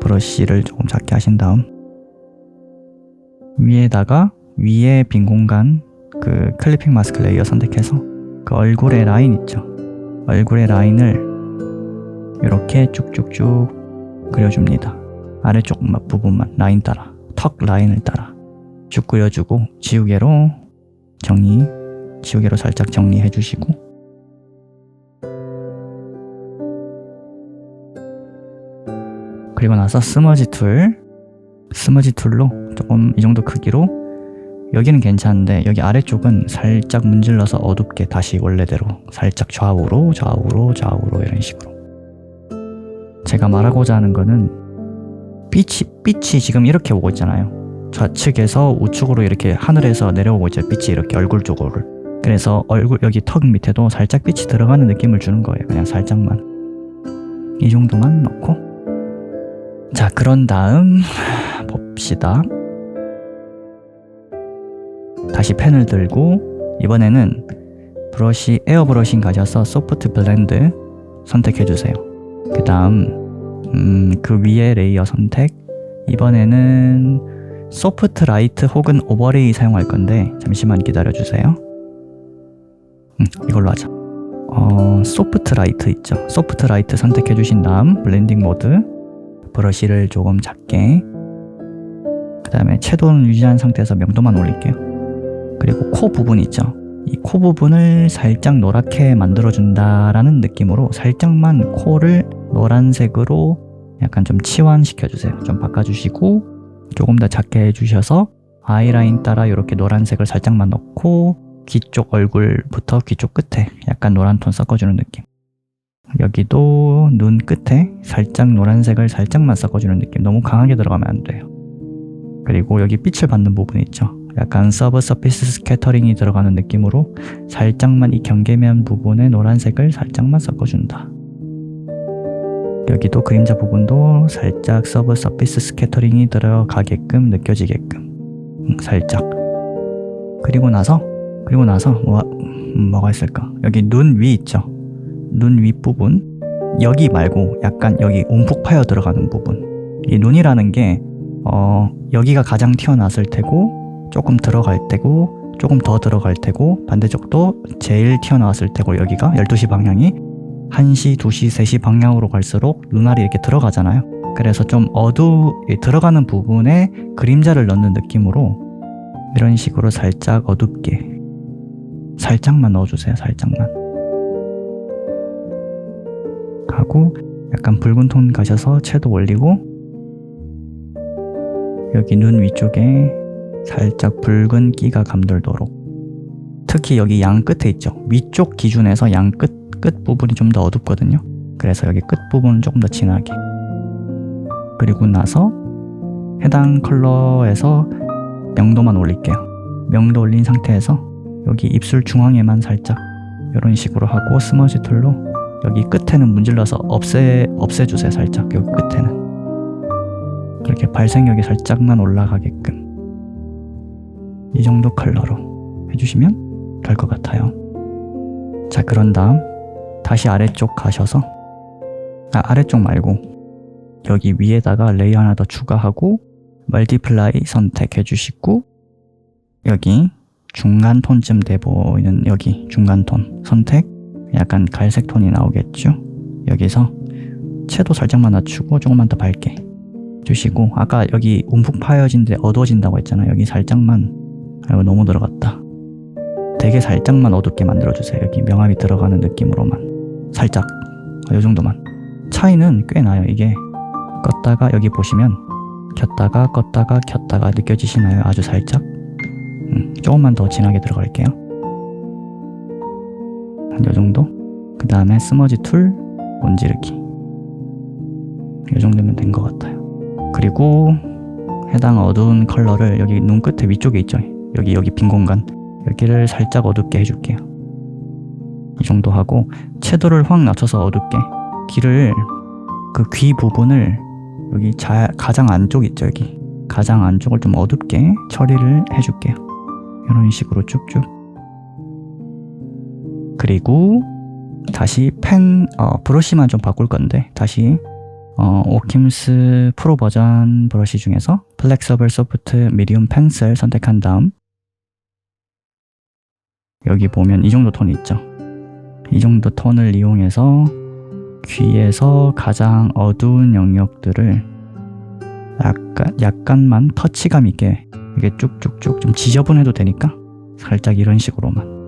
브러쉬를 조금 작게 하신 다음 위에다가 위에 빈 공간 그 클리핑 마스크 레이어 선택해서 그 얼굴의 라인 있죠? 얼굴의 라인을 이렇게 쭉쭉쭉 그려줍니다. 아래쪽 부분만 라인 따라 턱 라인을 따라 쭉 그려주고 지우개로 살짝 정리해 주시고 그리고 나서 스머지 툴 스머지 툴로 조금 이 정도 크기로, 여기는 괜찮은데 여기 아래쪽은 살짝 문질러서 어둡게 다시 원래대로 살짝 좌우로 이런 식으로. 제가 말하고자 하는 거는 빛이 지금 이렇게 오고 있잖아요. 좌측에서 우측으로 이렇게 하늘에서 내려오고 있죠. 빛이 이렇게 얼굴 쪽으로. 그래서 얼굴 여기 턱 밑에도 살짝 빛이 들어가는 느낌을 주는 거예요. 그냥 살짝만. 이 정도만 넣고. 자, 그런 다음 봅시다. 다시 펜을 들고 이번에는 브러쉬, 에어 브러싱 가져서 소프트 블렌드 선택해주세요. 그 다음 그 위에 레이어 선택. 이번에는 소프트 라이트 혹은 오버레이 사용할 건데 잠시만 기다려주세요. 이걸로 하자. 소프트 라이트 있죠. 소프트 라이트 선택해주신 다음 블렌딩 모드, 브러쉬를 조금 작게, 그 다음에 채도는 유지한 상태에서 명도만 올릴게요. 그리고 코 부분 있죠. 이 코 부분을 살짝 노랗게 만들어준다라는 느낌으로 살짝만 코를 노란색으로 약간 좀 치환시켜주세요. 좀 바꿔주시고 조금 더 작게 해주셔서 아이라인 따라 이렇게 노란색을 살짝만 넣고 귀 쪽 얼굴부터 귀 쪽 끝에 약간 노란 톤 섞어주는 느낌. 여기도 눈 끝에 살짝 노란색을 살짝만 섞어주는 느낌. 너무 강하게 들어가면 안 돼요. 그리고 여기 빛을 받는 부분 있죠. 약간 서브 서피스 스캐터링이 들어가는 느낌으로 살짝만 이 경계면 부분에 노란색을 살짝만 섞어준다. 여기도 그림자 부분도 살짝 서브 서피스 스캐터링이 들어가게끔 느껴지게끔 살짝. 그리고 나서 뭐가 있을까? 여기 눈 위 있죠. 눈 위 부분, 여기 말고 약간 여기 움푹 파여 들어가는 부분. 이 눈이라는 게 여기가 가장 튀어나왔을 테고 조금 들어갈 테고 조금 더 들어갈 테고 반대쪽도 제일 튀어나왔을 테고, 여기가 12시 방향이 1시, 2시, 3시 방향으로 갈수록 눈알이 이렇게 들어가잖아요. 그래서 좀 들어가는 부분에 그림자를 넣는 느낌으로 이런 식으로 살짝 어둡게 살짝만 넣어주세요. 살짝만 하고 약간 붉은 톤 가셔서 채도 올리고 여기 눈 위쪽에 살짝 붉은 끼가 감돌도록, 특히 여기 양 끝에 있죠. 위쪽 기준에서 양 끝 부분이 좀 더 어둡거든요. 그래서 여기 끝 부분은 조금 더 진하게. 그리고 나서 해당 컬러에서 명도만 올릴게요. 명도 올린 상태에서 여기 입술 중앙에만 살짝 이런 식으로 하고 스머지 툴로 여기 끝에는 문질러서 없애주세요. 살짝 여기 끝에는 그렇게 발색력이 살짝만 올라가게끔 이 정도 컬러로 해주시면 될 것 같아요. 자, 그런 다음 다시 아래쪽 가셔서 아래쪽 말고 여기 위에다가 레이어 하나 더 추가하고 멀티플라이 선택해 주시고 여기 중간 톤쯤 돼 보이는 여기 중간 톤 선택, 약간 갈색 톤이 나오겠죠. 여기서 채도 살짝만 낮추고 조금만 더 밝게 주시고, 아까 여기 움푹 파여진 데 어두워진다고 했잖아요. 여기 살짝만, 아이고 너무 들어갔다. 되게 살짝만 어둡게 만들어주세요. 여기 명암이 들어가는 느낌으로만 살짝, 이 정도만. 차이는 꽤 나요. 이게 껐다가 여기 보시면 켰다가 껐다가 켰다가 느껴지시나요? 아주 살짝. 조금만 더 진하게 들어갈게요. 한 요 정도. 그 다음에 스머지 툴 문지르기. 이 정도면 된 것 같아요. 그리고 해당 어두운 컬러를 여기 눈 끝에 위쪽에 있죠. 여기 빈 공간, 여기를 살짝 어둡게 해줄게요. 이 정도 하고 채도를 확 낮춰서 어둡게, 귀를 그 귀 부분을 여기 가장 안쪽 있죠. 여기 가장 안쪽을 좀 어둡게 처리를 해줄게요. 이런 식으로 쭉쭉. 그리고 다시 브러쉬만 좀 바꿀 건데 다시 오킴스 프로 버전 브러쉬 중에서 플렉서블 소프트 미디움 펜슬 선택한 다음 여기 보면 이 정도 톤이 있죠. 이 정도 톤을 이용해서 귀에서 가장 어두운 영역들을 약간만 터치감 있게 이게 쭉쭉쭉 좀 지저분해도 되니까 살짝 이런 식으로만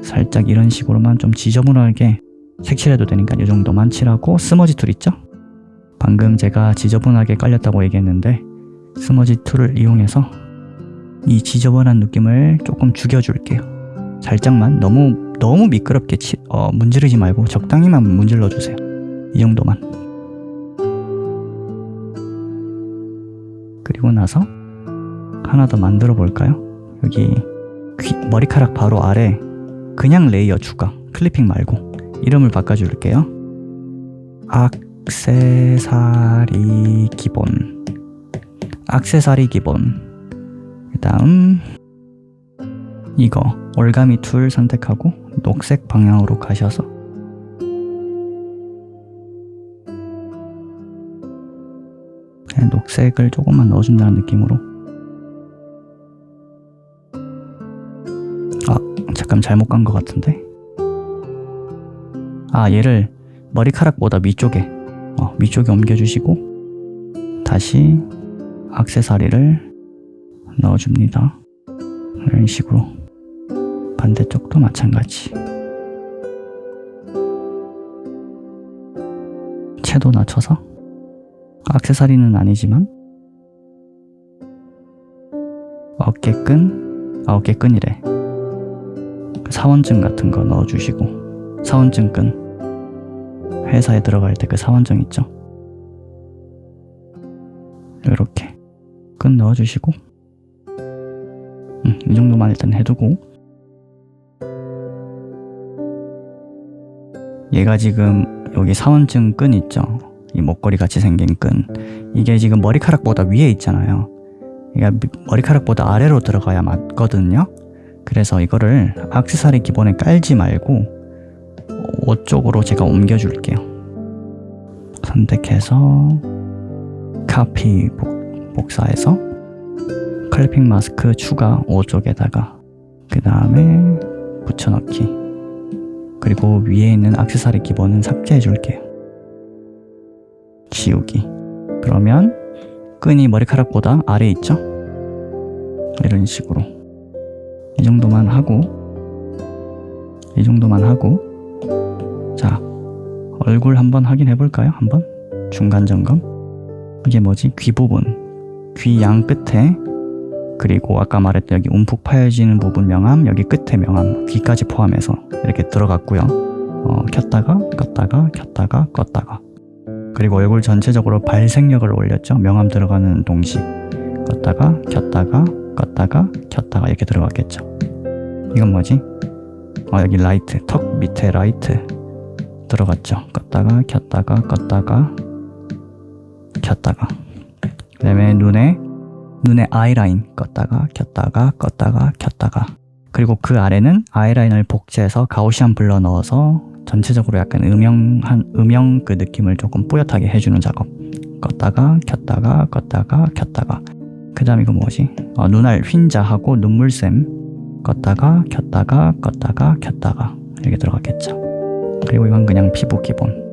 살짝 이런 식으로만 좀 지저분하게 색칠해도 되니까 이 정도만 칠하고 스머지 툴 있죠? 방금 제가 지저분하게 깔렸다고 얘기했는데 스머지 툴을 이용해서 이 지저분한 느낌을 조금 죽여줄게요. 살짝만, 너무 미끄럽게 문지르지 말고 적당히만 문질러 주세요. 이 정도만. 그리고 나서 하나 더 만들어 볼까요? 여기 머리카락 바로 아래 그냥 레이어 추가, 클리핑 말고 이름을 바꿔줄게요. 액세서리 기본. 액세서리 기본. 그 다음 이거 올가미 툴 선택하고 녹색 방향으로 가셔서 그냥 녹색을 조금만 넣어준다는 느낌으로. 잠깐 잘못 간 것 같은데. 얘를 머리카락보다 위쪽에 옮겨주시고 다시 액세서리를 넣어줍니다. 이런 식으로. 반대쪽도 마찬가지. 채도 낮춰서, 액세서리는 아니지만 어깨끈이래. 사원증 같은 거 넣어주시고, 사원증 끈, 회사에 들어갈 때 그 사원증 있죠? 이렇게 끈 넣어주시고, 이 정도만 일단 해두고, 얘가 지금 여기 사원증 끈 있죠? 이 목걸이 같이 생긴 끈, 이게 지금 머리카락보다 위에 있잖아요. 얘가 머리카락보다 아래로 들어가야 맞거든요. 그래서 이거를 액세서리 기본에 깔지 말고 옷 쪽으로 제가 옮겨줄게요. 선택해서 카피 복사해서 클리핑 마스크 추가 5쪽에다가 그 다음에 붙여넣기. 그리고 위에 있는 액세서리 기본은 삭제해 줄게요. 지우기. 그러면 끈이 머리카락보다 아래에 있죠? 이런 식으로 이 정도만 하고 자, 얼굴 한번 확인해 볼까요? 한번 중간 점검. 이게 뭐지? 귀 부분, 귀 양 끝에, 그리고 아까 말했던 여기 움푹 파여지는 부분 명암, 여기 끝에 명암, 귀까지 포함해서 이렇게 들어갔고요. 켰다가 껐다가 그리고 얼굴 전체적으로 발색력을 올렸죠. 명암 들어가는 동시 껐다가 켰다가 이렇게 들어갔겠죠. 이건 뭐지? 여기 라이트, 턱 밑에 라이트 들어갔죠. 껐다가 켰다가 그 다음에 눈에 아이라인 껐다가 켰다가 그리고 그 아래는 아이라인을 복제해서 가우시안 블러 넣어서 전체적으로 약간 음영 그 느낌을 조금 뿌옇하게 해주는 작업. 껐다가 켰다가 그 다음 이거 뭐지? 눈알 휜자하고 눈물샘 껐다가 켰다가 이렇게 들어갔겠죠. 그리고 이건 그냥 피부 기본.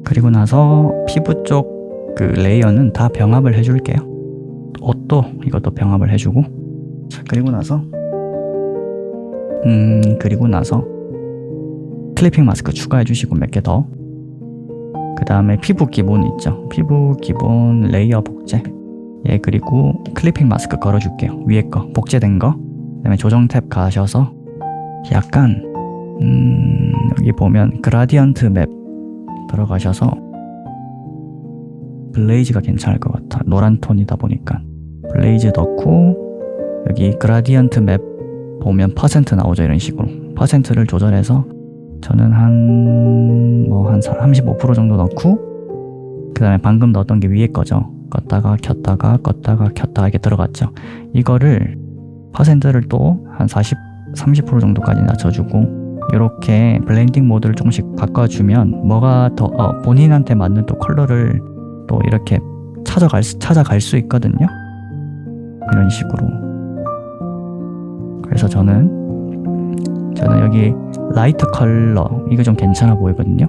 그리고 나서 피부 쪽 그 레이어는 다 병합을 해줄게요. 옷도 이것도 병합을 해주고. 자, 그리고 나서 클리핑 마스크 추가해 주시고 몇 개 더. 그 다음에 피부 기본 있죠? 피부 기본 레이어 복제. 예, 그리고 클리핑 마스크 걸어줄게요. 위에 거 복제된 거. 그 다음에 조정 탭 가셔서 약간 여기 보면 그라디언트 맵 들어가셔서 블레이즈가 괜찮을 것 같아. 노란 톤이다 보니까 블레이즈 넣고 여기 그라디언트 맵 보면 퍼센트 나오죠. 이런 식으로 퍼센트를 조절해서 저는 한 35% 정도 넣고, 그 다음에 방금 넣었던 게 위에 거죠. 껐다가 켰다가 이렇게 들어갔죠. 이거를 퍼센트를 또 한 30% 정도까지 낮춰주고, 이렇게 블렌딩 모드를 조금씩 바꿔주면 뭐가 더 본인한테 맞는 또 컬러를 또 이렇게 찾아갈 수 있거든요. 이런 식으로. 그래서 저는 여기 라이트 컬러 이거 좀 괜찮아 보이거든요.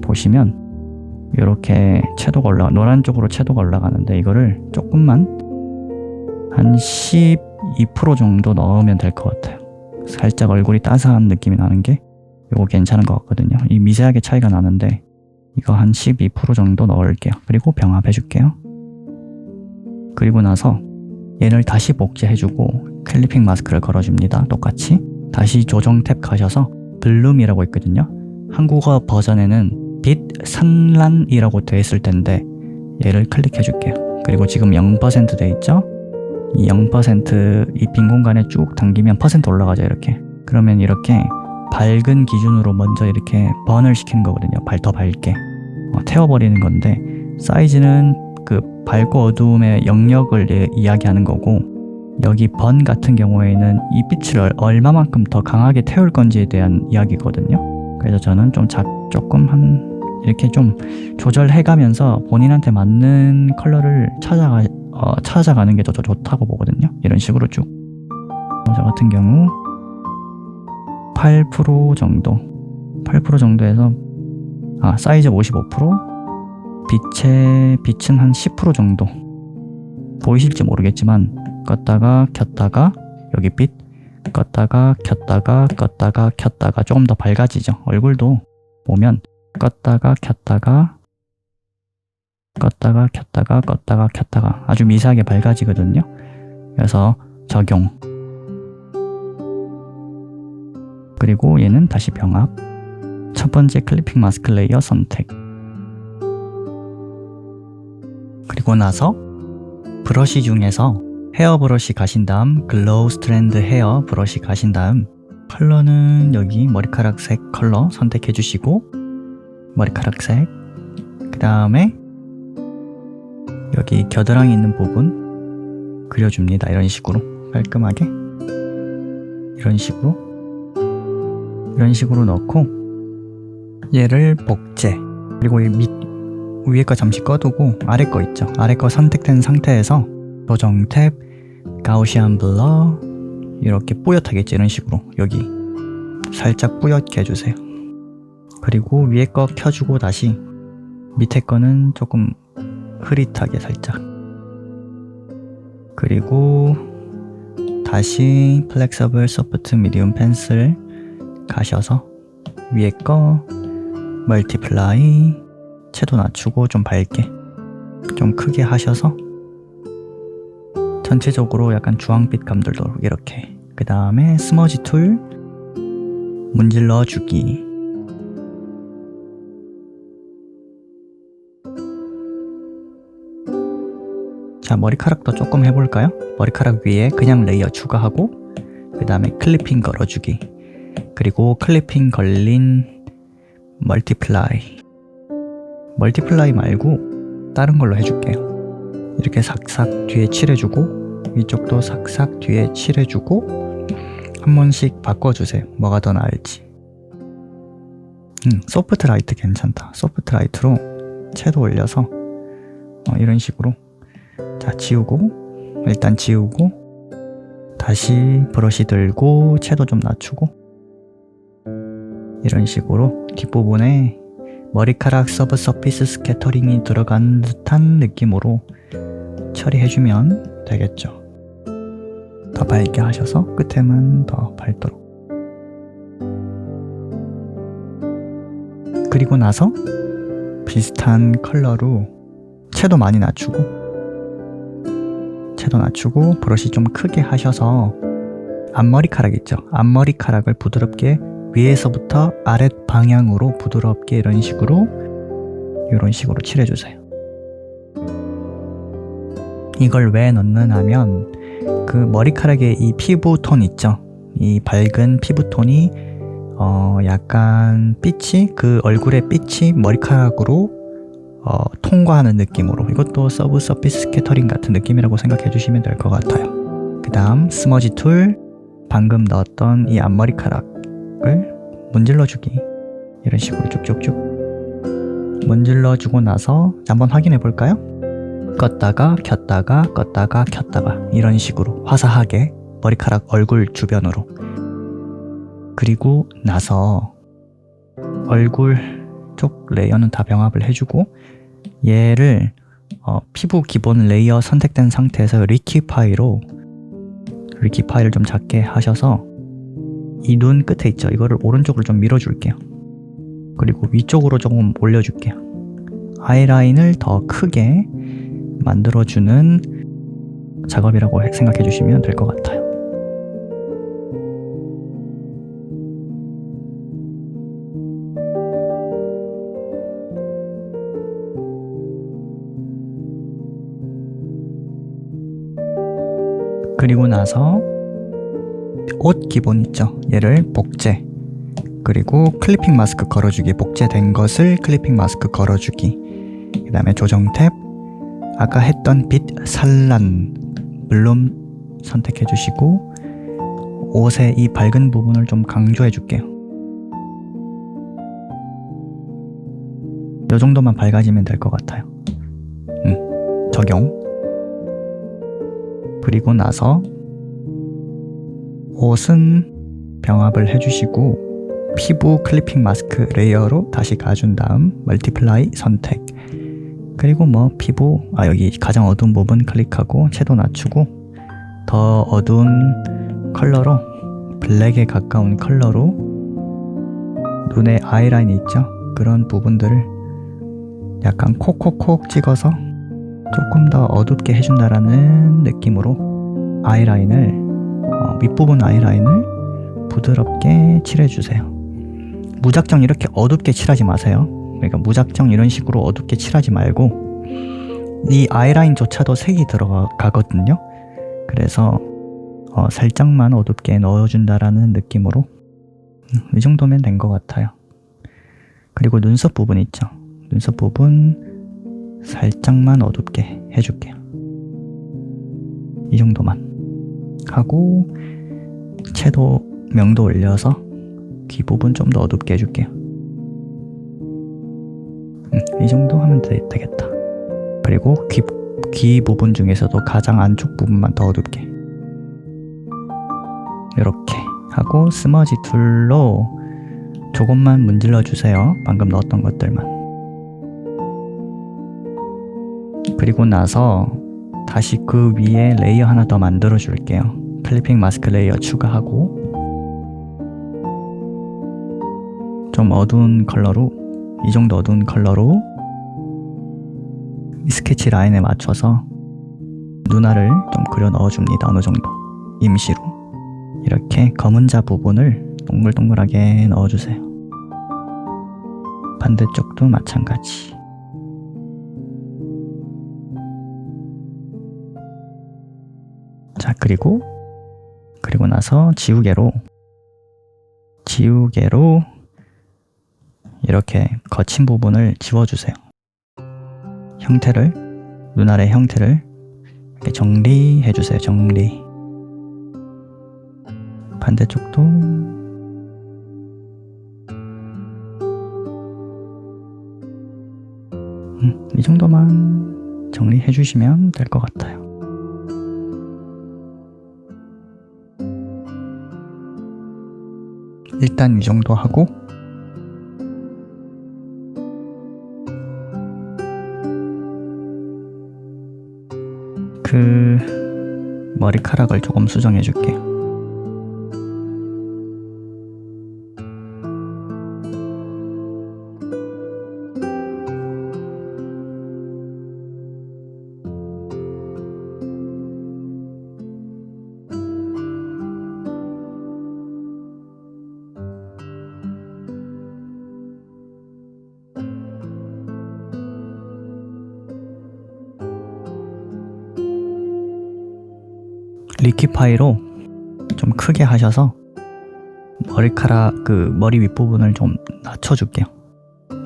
보시면 이렇게 채도가 노란 쪽으로 채도가 올라가는데, 이거를 조금만 한 12% 정도 넣으면 될 것 같아요. 살짝 얼굴이 따스한 느낌이 나는 게 이거 괜찮은 것 같거든요. 이 미세하게 차이가 나는데 이거 한 12% 정도 넣을게요. 그리고 병합해 줄게요. 그리고 나서 얘를 다시 복제해주고 클리핑 마스크를 걸어줍니다. 똑같이 다시 조정 탭 가셔서 블룸이라고 있거든요. 한국어 버전에는 빛 산란이라고 되어 있을 텐데 얘를 클릭해 줄게요. 그리고 지금 0% 돼 있죠? 이 0% 이 빈 공간에 쭉 당기면 % 올라가죠. 이렇게. 그러면 이렇게 밝은 기준으로 먼저 이렇게 번을 시키는 거거든요. 더 밝게 태워버리는 건데, 사이즈는 그 밝고 어두움의 영역을 이야기하는 거고, 여기 번 같은 경우에는 이 빛을 얼마만큼 더 강하게 태울 건지에 대한 이야기거든요. 그래서 저는 조금 이렇게 좀 조절해가면서 본인한테 맞는 컬러를 찾아가는 게 더 좋다고 보거든요. 이런 식으로 쭉. 저 같은 경우 8% 정도, 8% 정도에서 사이즈 55%, 빛은 한 10% 정도. 보이실지 모르겠지만 껐다가 켰다가 여기 빛 껐다가 켰다가 조금 더 밝아지죠. 얼굴도 보면 껐다가 켰다가 아주 미세하게 밝아지거든요. 그래서 적용. 그리고 얘는 다시 병합. 첫 번째 클리핑 마스크 레이어 선택. 그리고 나서 브러쉬 중에서 헤어 브러쉬 가신 다음 글로우 스트랜드 헤어 브러쉬 가신 다음 컬러는 여기 머리카락 색 컬러 선택해 주시고, 머리카락 색, 그 다음에 여기 겨드랑이 있는 부분 그려줍니다. 이런 식으로 깔끔하게 이런 식으로 넣고 얘를 복제. 그리고 이 위에 거 잠시 꺼두고 아래 거 있죠. 아래 거 선택된 상태에서 조정 탭, 가우시안 블러 이렇게 뿌옇하게 있죠. 이런 식으로 여기 살짝 뿌옇게 해주세요. 그리고 위에 거 켜주고 다시 밑에 거는 조금 흐릿하게 살짝. 그리고 다시 플렉서블 소프트 미디움 펜슬 가셔서 위에 거 멀티플라이, 채도 낮추고 좀 밝게 좀 크게 하셔서 전체적으로 약간 주황빛 감돌도록 이렇게. 그 다음에 스머지 툴 문질러 주기. 자, 머리카락도 조금 해볼까요? 머리카락 위에 그냥 레이어 추가하고 그 다음에 클리핑 걸어주기. 그리고 클리핑 걸린 멀티플라이 말고 다른 걸로 해줄게요. 이렇게 삭삭 뒤에 칠해주고 이쪽도 삭삭 뒤에 칠해주고 한 번씩 바꿔주세요. 뭐가 더 나을지. 소프트 라이트 괜찮다. 소프트 라이트로 채도 올려서 이런 식으로. 자, 일단 지우고 다시 브러쉬 들고 채도 좀 낮추고 이런 식으로 뒷부분에 머리카락 서브 서피스 스캐터링이 들어간 듯한 느낌으로 처리해주면 되겠죠. 더 밝게 하셔서 끝에만 더 밝도록. 그리고 나서 비슷한 컬러로 채도 많이 낮추고 브러쉬 좀 크게 하셔서 앞머리카락 있죠? 앞머리카락을 부드럽게 위에서부터 아랫 방향으로 부드럽게 이런 식으로 칠해주세요. 이걸 왜 넣느냐면 그 머리카락의 이 피부톤 있죠? 이 밝은 피부톤이 약간 빛이 그 얼굴의 빛이 머리카락으로 통과하는 느낌으로, 이것도 서브 서피스 스캐터링 같은 느낌이라고 생각해 주시면 될 것 같아요. 그 다음 스머지 툴, 방금 넣었던 이 앞머리카락을 문질러주기. 이런 식으로 쭉쭉쭉 문질러주고 나서 한번 확인해 볼까요? 껐다가 켰다가 이런 식으로 화사하게 머리카락 얼굴 주변으로. 그리고 나서 얼굴 쪽 레이어는 다 병합을 해주고 얘를 피부 기본 레이어 선택된 상태에서 리퀴파이를 좀 작게 하셔서 이 눈 끝에 있죠? 이거를 오른쪽으로 좀 밀어줄게요. 그리고 위쪽으로 조금 올려줄게요. 아이라인을 더 크게 만들어주는 작업이라고 생각해 주시면 될 것 같아요. 그리고 나서 옷 기본 있죠? 얘를 복제, 그리고 클리핑 마스크 걸어주기, 복제된 것을 클리핑 마스크 걸어주기, 그 다음에 조정 탭, 아까 했던 빛 산란 물론 선택해 주시고 옷의 이 밝은 부분을 좀 강조해 줄게요. 이 정도만 밝아지면 될 것 같아요. 적용. 그리고 나서 옷은 병합을 해주시고 피부 클리핑 마스크 레이어로 다시 가준 다음 멀티플라이 선택. 그리고 뭐 피부 여기 가장 어두운 부분 클릭하고 채도 낮추고 더 어두운 컬러로 블랙에 가까운 컬러로 눈에 아이라인이 있죠? 그런 부분들을 약간 콕콕콕 찍어서 조금 더 어둡게 해준다라는 느낌으로 아이라인을 윗부분 아이라인을 부드럽게 칠해주세요. 무작정 이렇게 어둡게 칠하지 마세요. 그러니까 무작정 이런 식으로 어둡게 칠하지 말고 이 아이라인조차도 색이 들어가거든요. 그래서 살짝만 어둡게 넣어준다라는 느낌으로 이 정도면 된 것 같아요. 그리고 눈썹 부분 있죠? 눈썹 부분 살짝만 어둡게 해줄게요. 이 정도만 하고 채도 명도 올려서 귀 부분 좀 더 어둡게 해줄게요. 이 정도 하면 되겠다. 그리고 귀 부분 중에서도 가장 안쪽 부분만 더 어둡게 이렇게 하고 스머지 툴로 조금만 문질러 주세요. 방금 넣었던 것들만. 그리고 나서 다시 그 위에 레이어 하나 더 만들어 줄게요. 클리핑 마스크 레이어 추가하고 좀 어두운 컬러로, 이 정도 어두운 컬러로 스케치 라인에 맞춰서 눈알을 좀 그려 넣어줍니다. 어느 정도 임시로 이렇게 검은 자 부분을 동글동글하게 넣어주세요. 반대쪽도 마찬가지. 자, 그리고 나서 지우개로 이렇게 거친 부분을 지워주세요. 눈알의 형태를 이렇게 정리해주세요. 정리. 반대쪽도 이 정도만 정리해주시면 될 것 같아요. 일단 이 정도 하고 머리카락을 조금 수정해 줄게요. 리퀴파이로 좀 크게 하셔서 머리 윗부분을 좀 낮춰줄게요.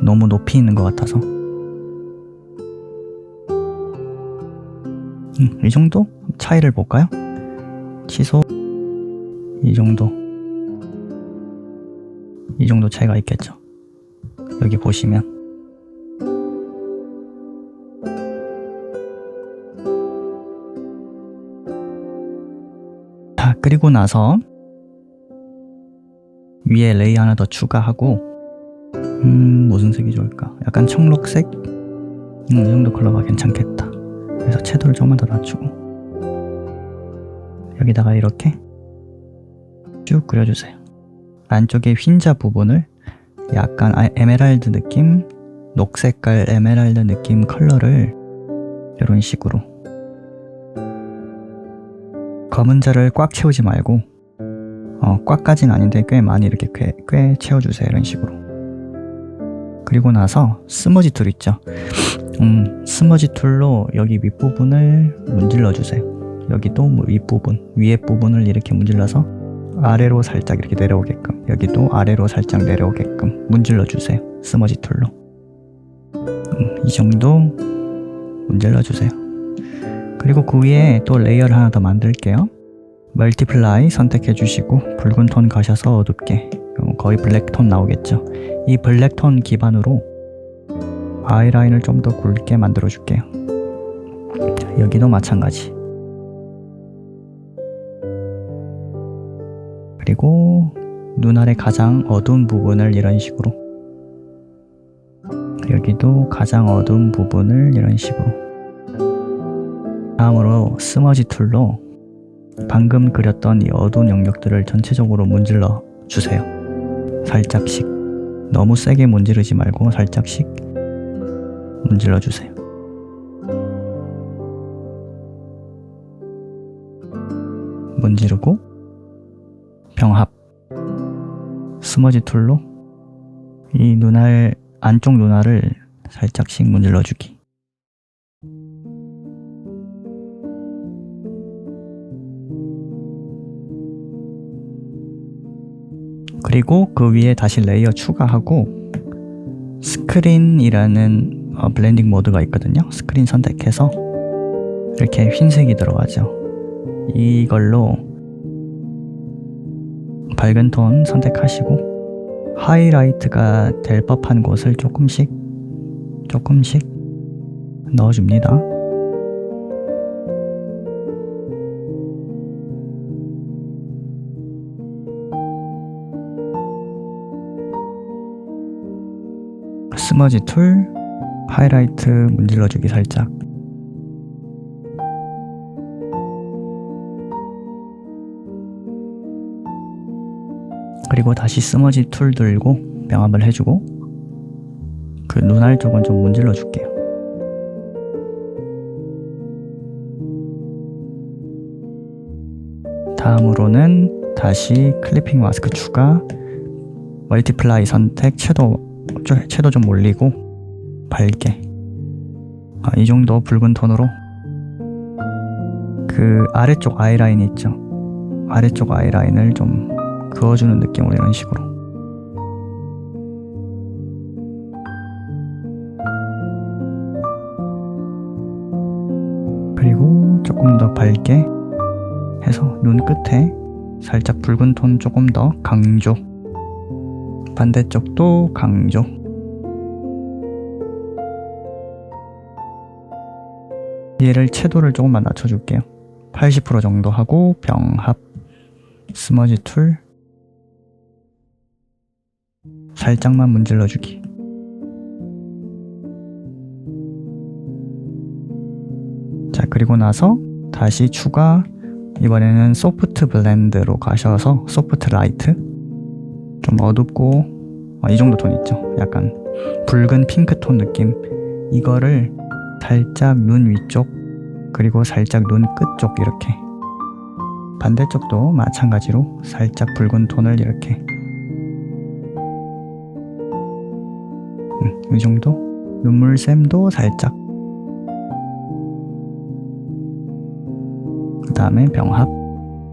너무 높이 있는 것 같아서. 이 정도? 차이를 볼까요? 취소. 이 정도 차이가 있겠죠. 여기 보시면 그리고 나서 위에 레이어 하나 더 추가하고 무슨 색이 좋을까? 약간 청록색? 이 정도 컬러가 괜찮겠다. 그래서 채도를 조금만 더 낮추고 여기다가 이렇게 쭉 그려주세요. 안쪽에 흰자 부분을 약간 에메랄드 느낌, 녹색깔 에메랄드 느낌 컬러를 이런 식으로 검은 자를 꽉 채우지 말고 꽉까진 아닌데 꽤 많이 이렇게 꽤 채워주세요. 이런 식으로. 그리고 나서 스머지 툴 있죠. 스머지 툴로 여기 윗부분을 문질러 주세요. 여기도 윗부분, 위에 부분을 이렇게 문질러서 아래로 살짝 이렇게 내려오게끔, 여기도 아래로 살짝 내려오게끔 문질러 주세요. 스머지 툴로. 이 정도 문질러 주세요. 그리고 그 위에 또 레이어를 하나 더 만들게요. 멀티플라이 선택해 주시고 붉은 톤 가셔서 어둡게, 거의 블랙톤 나오겠죠. 이 블랙톤 기반으로 아이라인을 좀 더 굵게 만들어 줄게요. 여기도 마찬가지. 그리고 눈 아래 가장 어두운 부분을 이런 식으로, 여기도 가장 어두운 부분을 이런 식으로. 다음으로 스머지 툴로 방금 그렸던 이 어두운 영역들을 전체적으로 문질러 주세요. 살짝씩. 너무 세게 문지르지 말고 살짝씩 문질러 주세요. 문지르고 병합. 스머지 툴로 이 눈알, 안쪽 눈알을 살짝씩 문질러 주기. 그리고 그 위에 다시 레이어 추가하고 스크린이라는 블렌딩 모드가 있거든요. 스크린 선택해서 이렇게 흰색이 들어가죠. 이걸로 밝은 톤 선택하시고 하이라이트가 될 법한 곳을 조금씩 넣어줍니다. 스머지 툴, 하이라이트 문질러주기 살짝. 그리고 다시 스머지 툴 들고 병합을 해주고 그 눈알 쪽은 좀 문질러 줄게요. 다음으로는 다시 클리핑 마스크 추가, 멀티플라이 선택, 채도 좀 올리고 밝게. 이 정도 붉은 톤으로 그 아래쪽 아이라인 있죠. 아래쪽 아이라인을 좀 그어주는 느낌으로 이런 식으로. 그리고 조금 더 밝게 해서 눈 끝에 살짝 붉은 톤 조금 더 강조. 반대쪽도 강조. 얘를 채도를 조금만 낮춰줄게요. 80% 정도 하고 병합, 스머지 툴 살짝만 문질러주기. 자, 그리고 나서 다시 추가, 이번에는 소프트 블렌드로 가셔서 소프트 라이트, 좀 어둡고 이 정도 톤 있죠. 약간 붉은 핑크톤 느낌. 이거를 살짝 눈 위쪽 그리고 살짝 눈 끝쪽 이렇게. 반대쪽도 마찬가지로 살짝 붉은 톤을 이렇게. 이 정도. 눈물샘도 살짝. 그 다음에 병합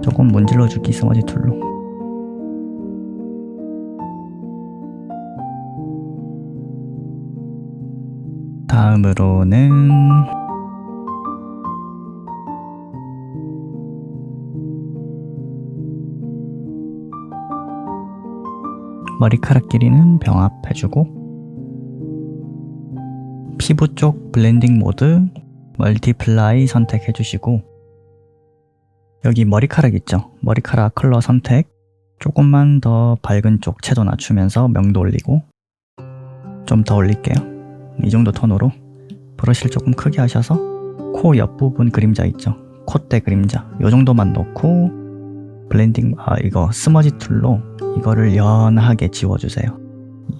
조금 문질러주기 스머지 툴로. 다음으로는 머리카락 길이는 병합해주고 피부 쪽 블렌딩 모드 멀티플라이 선택해주시고 여기 머리카락 있죠? 머리카락 컬러 선택 조금만 더 밝은 쪽 채도 낮추면서 명도 올리고 좀 더 올릴게요. 이 정도 톤으로 브러쉬를 조금 크게 하셔서 코 옆부분 그림자 있죠? 콧대 그림자 이 정도만 넣고 블렌딩, 이거 스머지 툴로 이거를 연하게 지워주세요.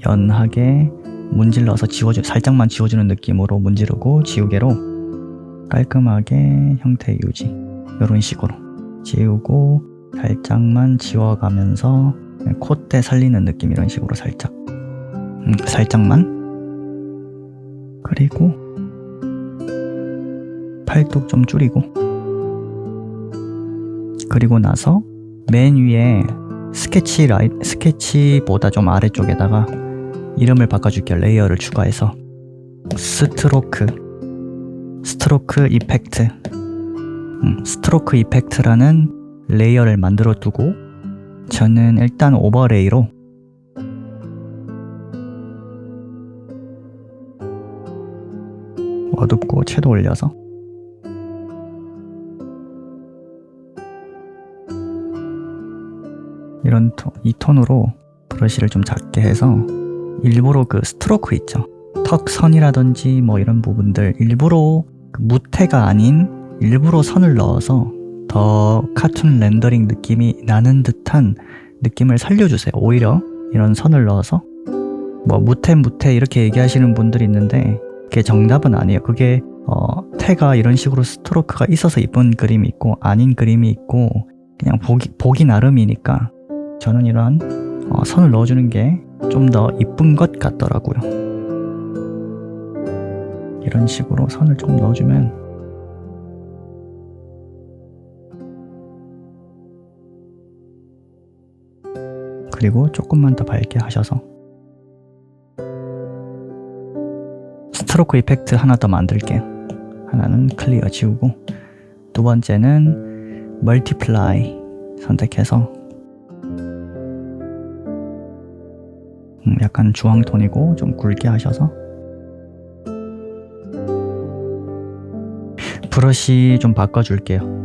연하게 문질러서 살짝만 지워주는 느낌으로 문지르고 지우개로 깔끔하게 형태 유지. 이런 식으로 지우고 살짝만 지워가면서 콧대 살리는 느낌, 이런 식으로 살짝만. 그리고 팔뚝 좀 줄이고, 그리고 나서 맨 위에 스케치보다 좀 아래쪽에다가 이름을 바꿔줄게요. 레이어를 추가해서 스트로크 이펙트. 스트로크 이펙트라는 레이어를 만들어 두고, 저는 일단 오버레이로 어둡고 채도 올려서 이 톤으로 브러쉬를 좀 작게 해서 일부러 그 스트로크 있죠, 턱선이라든지 뭐 이런 부분들 일부러 무태가 아닌 일부러 선을 넣어서 더 카툰 렌더링 느낌이 나는 듯한 느낌을 살려주세요. 오히려 이런 선을 넣어서 뭐 무태 이렇게 얘기하시는 분들이 있는데 그게 정답은 아니에요. 그게 태가 이런 식으로 스트로크가 있어서 이쁜 그림이 있고 아닌 그림이 있고 그냥 보기 나름이니까 저는 이런 선을 넣어주는 게 좀 더 이쁜 것 같더라고요. 이런 식으로 선을 좀 넣어주면 그리고 조금만 더 밝게 하셔서 스트로크 이펙트 하나 더 만들게요. 하나는 클리어 지우고 두 번째는 멀티플라이 선택해서 약간 주황톤이고 좀 굵게 하셔서 브러쉬 좀 바꿔줄게요.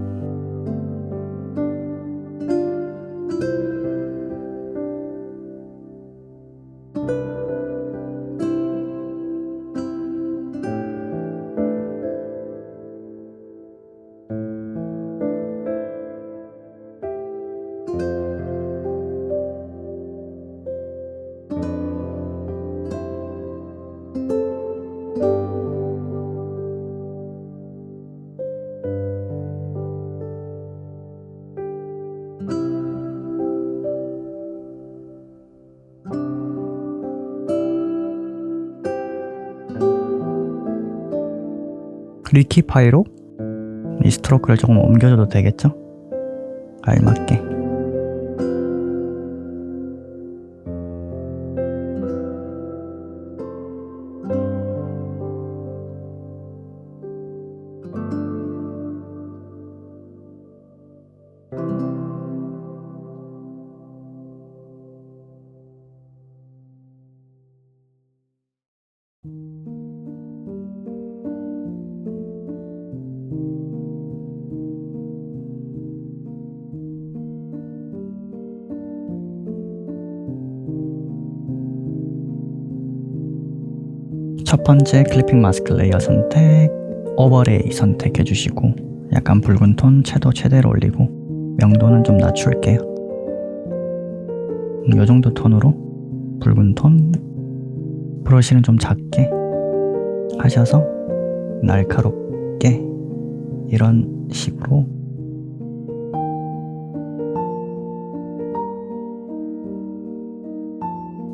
리키파이로 이 스트로크를 조금 옮겨줘도 되겠죠? 알맞게. 첫 번째 클리핑 마스크 레이어 선택, 오버레이 선택해 주시고 약간 붉은 톤 채도 최대로 올리고 명도는 좀 낮출게요. 이 정도 톤으로 붉은 톤, 브러쉬는 좀 작게 하셔서 날카롭게 이런 식으로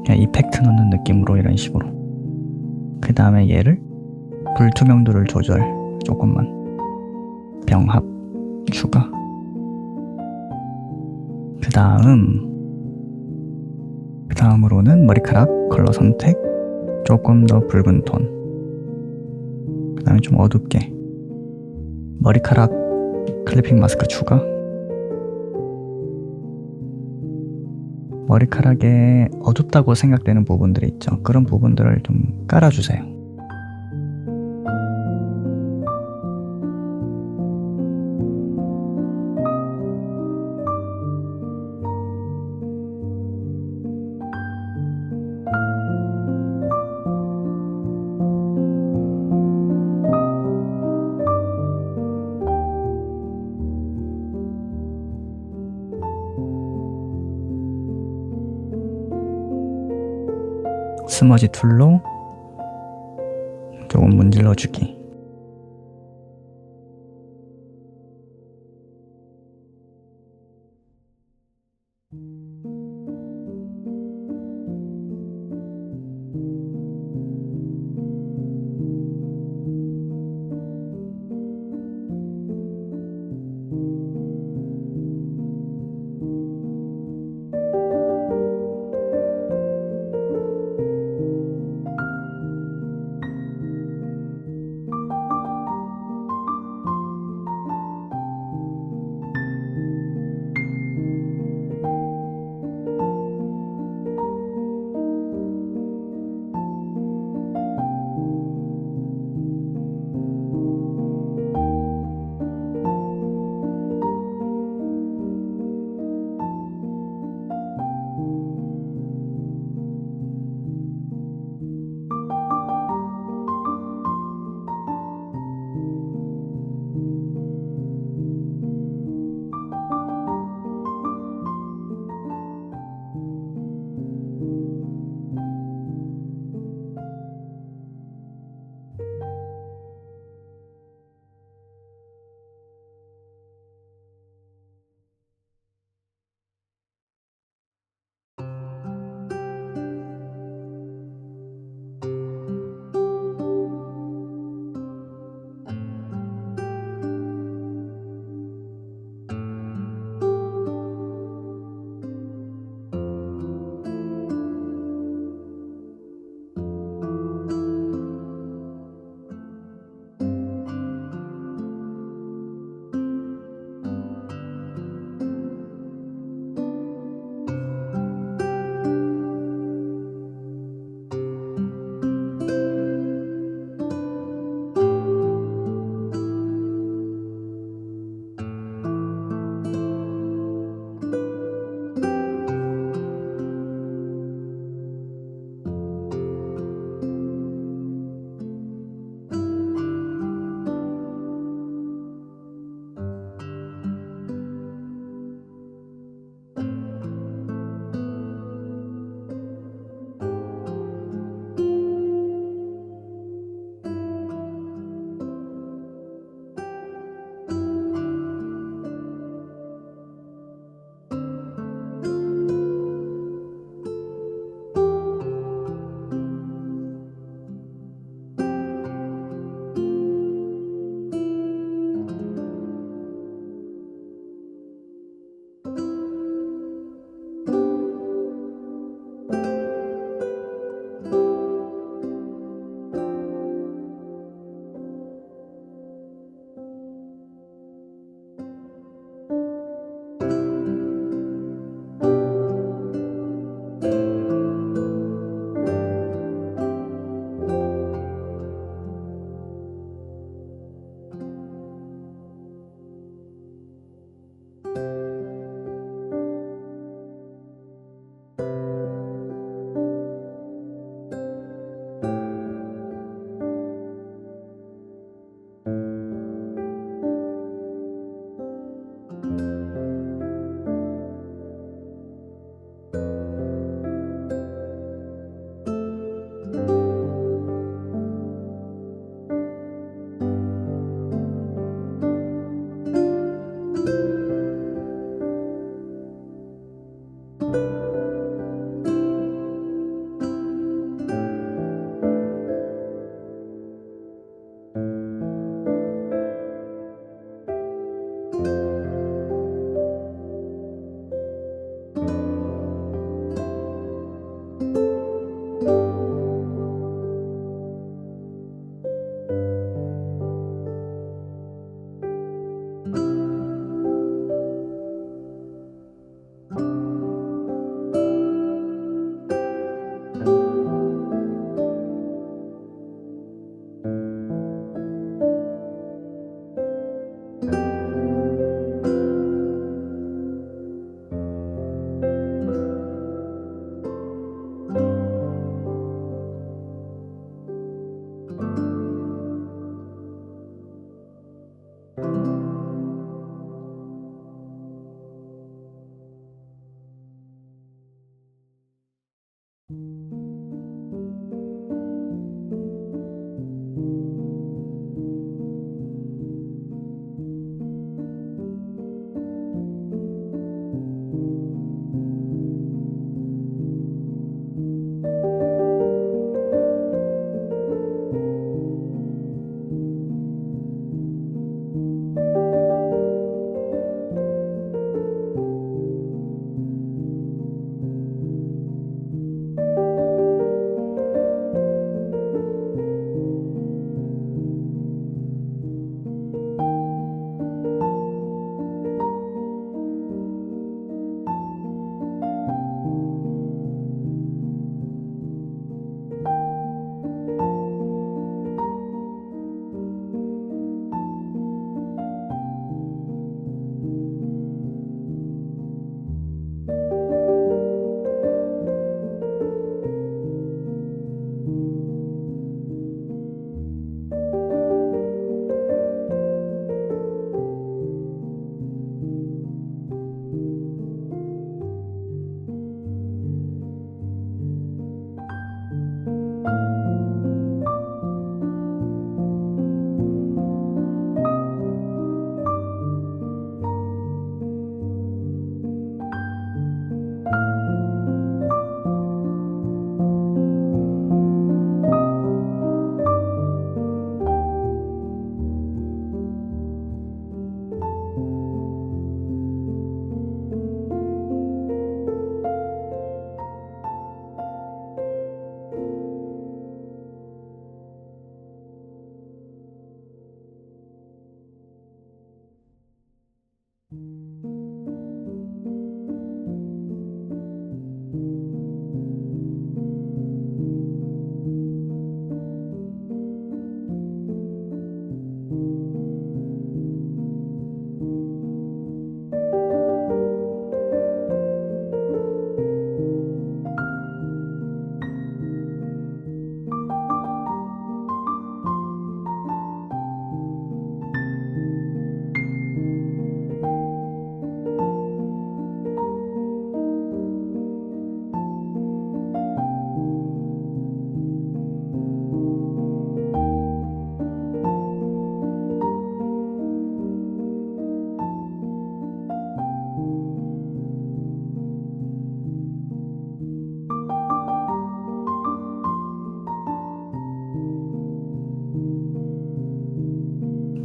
그냥 이펙트 넣는 느낌으로 이런 식으로. 그 다음에 얘를 불투명도를 조절 조금만, 병합 추가. 그 다음으로는 머리카락 컬러 선택, 조금 더 붉은 톤. 그 다음에 좀 어둡게 머리카락 클리핑 마스크 추가. 머리카락에 어둡다고 생각되는 부분들이 있죠. 그런 부분들을 좀 깔아주세요. 스머지 툴로 조금 문질러주기.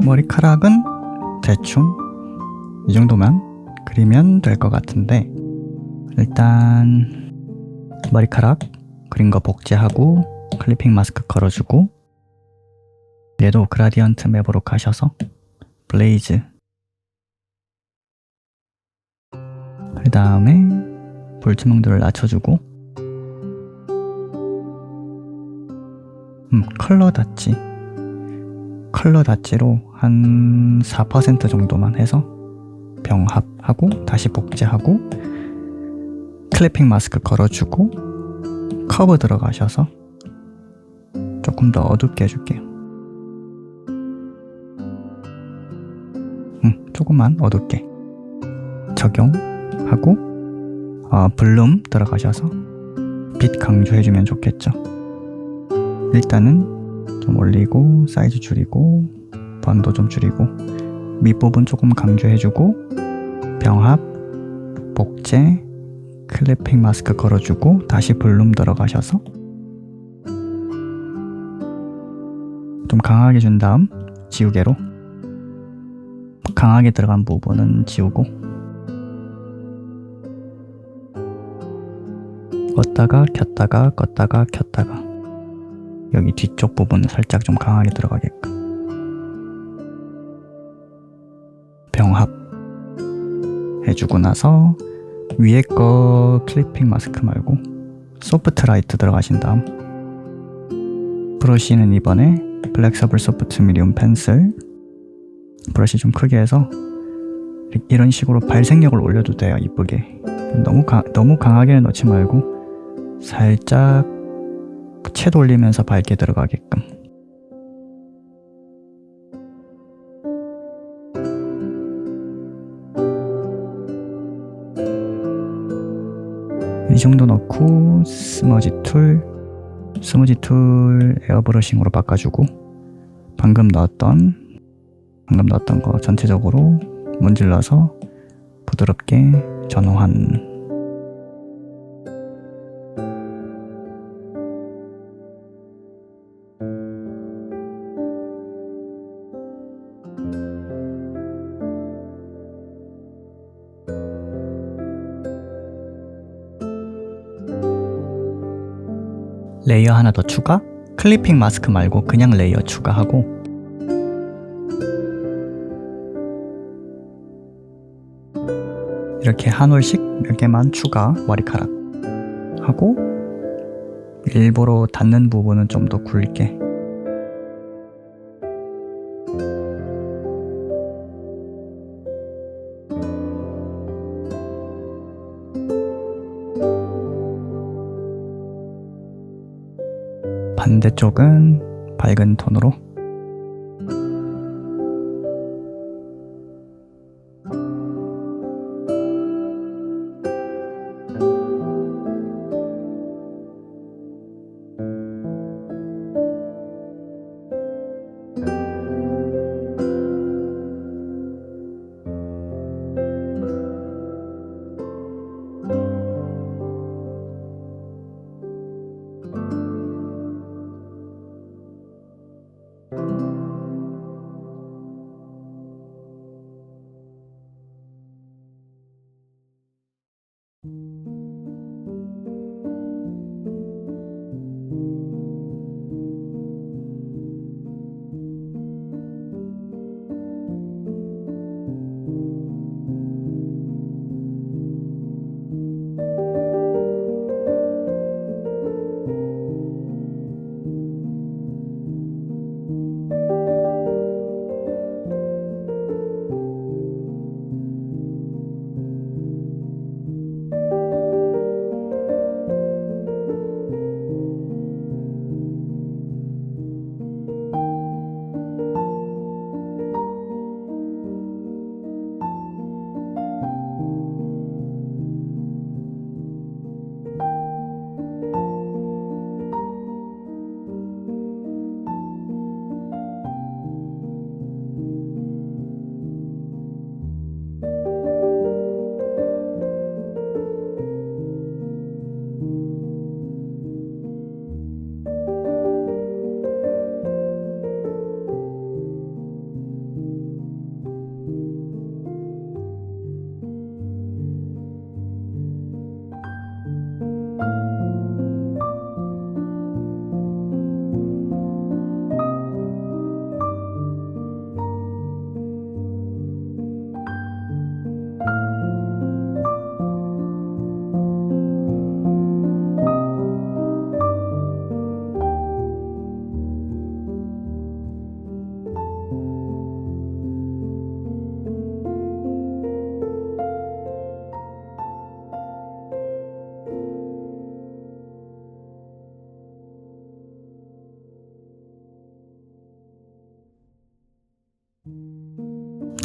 머리카락은 대충 이 정도만 그리면 될 것 같은데, 일단 머리카락 그린 거 복제하고 클리핑 마스크 걸어주고, 얘도 그라디언트 맵으로 가셔서 블레이즈, 그 다음에 볼트명도를 낮춰주고, 컬러 닷지로 한 4% 정도만 해서 병합하고 다시 복제하고 클리핑 마스크 걸어주고 커브 들어가셔서 조금 더 어둡게 해줄게요. 조금만 어둡게 적용하고, 블룸 들어가셔서 빛 강조해주면 좋겠죠. 일단은 좀 올리고 사이즈 줄이고 번도 좀 줄이고 밑부분 조금 강조해주고 병합, 복제, 클리핑 마스크 걸어주고 다시 블룸 들어가셔서 좀 강하게 준 다음 지우개로 강하게 들어간 부분은 지우고, 껐다가 켰다가 껐다가 켰다가 여기 뒤쪽 부분은 살짝 좀 강하게 들어가게끔 병합 해주고 나서 위에 거 클리핑 마스크 말고 소프트 라이트 들어가신 다음 브러쉬는 이번에 플렉서블 소프트 미디움 펜슬, 브러쉬 좀 크게 해서 이런 식으로 발색력을 올려도 돼요. 이쁘게 너무 강하게는 넣지 말고 살짝 채 돌리면서 밝게 들어가게끔. 이 정도 넣고 스머지 툴 에어브러싱으로 바꿔주고 방금 넣었던 거 전체적으로 문질러서 부드럽게 전환. 레이어 하나 더 추가, 클리핑 마스크 말고 그냥 레이어 추가하고, 이렇게 한 올씩 몇 개만 추가 머리카락 하고, 일부러 닿는 부분은 좀 더 굵게. 반대쪽은 밝은 톤으로.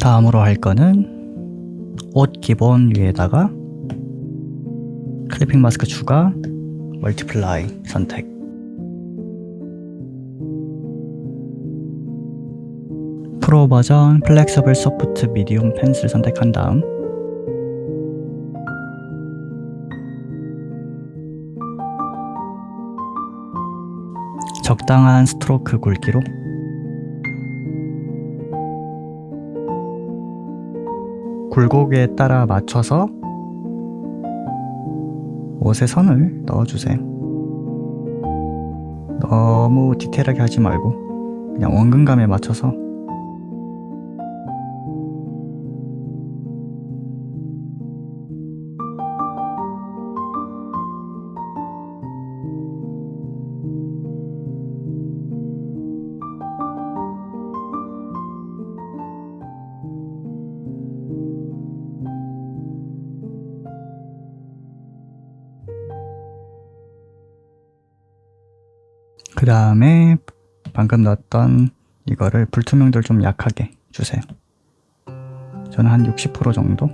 다음으로 할 거는 옷 기본 위에다가 클리핑 마스크 추가, 멀티플라이 선택. 프로 버전 플렉서블 소프트 미디움 펜슬 선택한 다음 적당한 스트로크 굵기로 굴곡에 따라 맞춰서 옷에 선을 넣어주세요. 너무 디테일하게 하지 말고 그냥 원근감에 맞춰서. 그 다음에 방금 넣었던 이거를 불투명도를 좀 약하게 주세요. 저는 한 60% 정도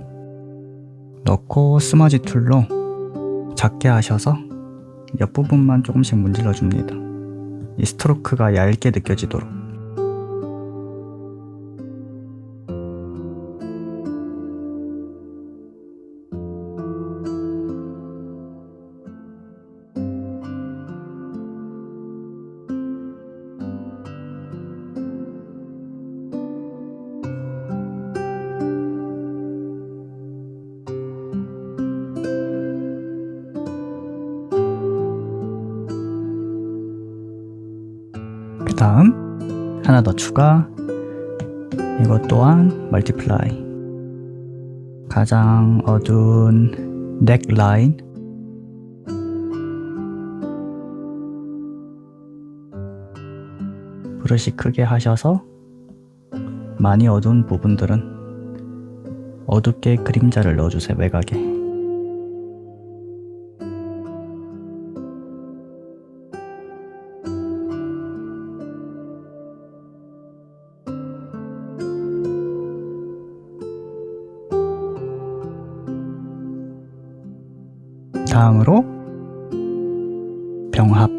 넣고 스머지 툴로 작게 하셔서 옆부분만 조금씩 문질러 줍니다. 이 스트로크가 얇게 느껴지도록. 그 다음 하나 더 추가. 이것 또한 멀티플라이. 가장 어두운 넥 라인 브러쉬 크게 하셔서 많이 어두운 부분들은 어둡게 그림자를 넣어주세요. 외곽에. 다음으로 병합,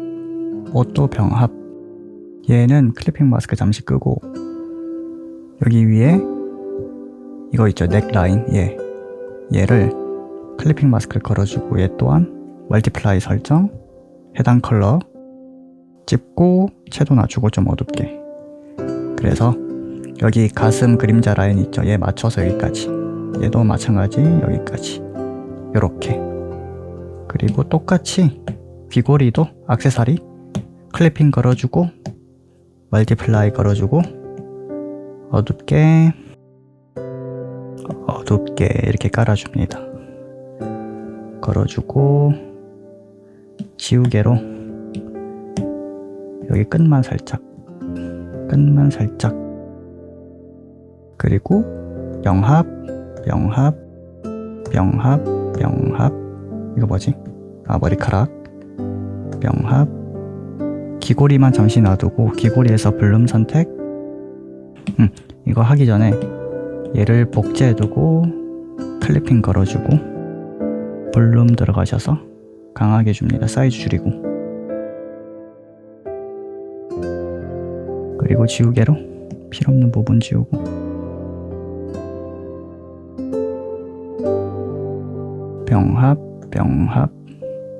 옷도 병합. 얘는 클리핑 마스크 잠시 끄고 여기 위에 이거 있죠, 넥라인. 얘를 클리핑 마스크를 걸어주고 얘 또한 멀티플라이 설정, 해당 컬러 찝고 채도 낮추고 좀 어둡게. 그래서 여기 가슴 그림자 라인 있죠, 얘 맞춰서 여기까지. 얘도 마찬가지 여기까지 요렇게. 그리고 똑같이 귀고리도 액세서리 클리핑 걸어주고 멀티플라이 걸어주고 어둡게 이렇게 깔아줍니다. 걸어주고 지우개로 여기 끝만 살짝 그리고 병합 이거 뭐지? 머리카락 병합. 귀고리만 잠시 놔두고 귀고리에서 블룸 선택. 이거 하기 전에 얘를 복제해두고 클리핑 걸어주고 블룸 들어가셔서 강하게 줍니다. 사이즈 줄이고. 그리고 지우개로 필요없는 부분 지우고. 병합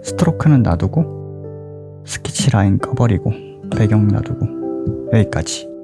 스트로크는 놔두고 스케치 라인 꺼버리고 배경 놔두고 여기까지.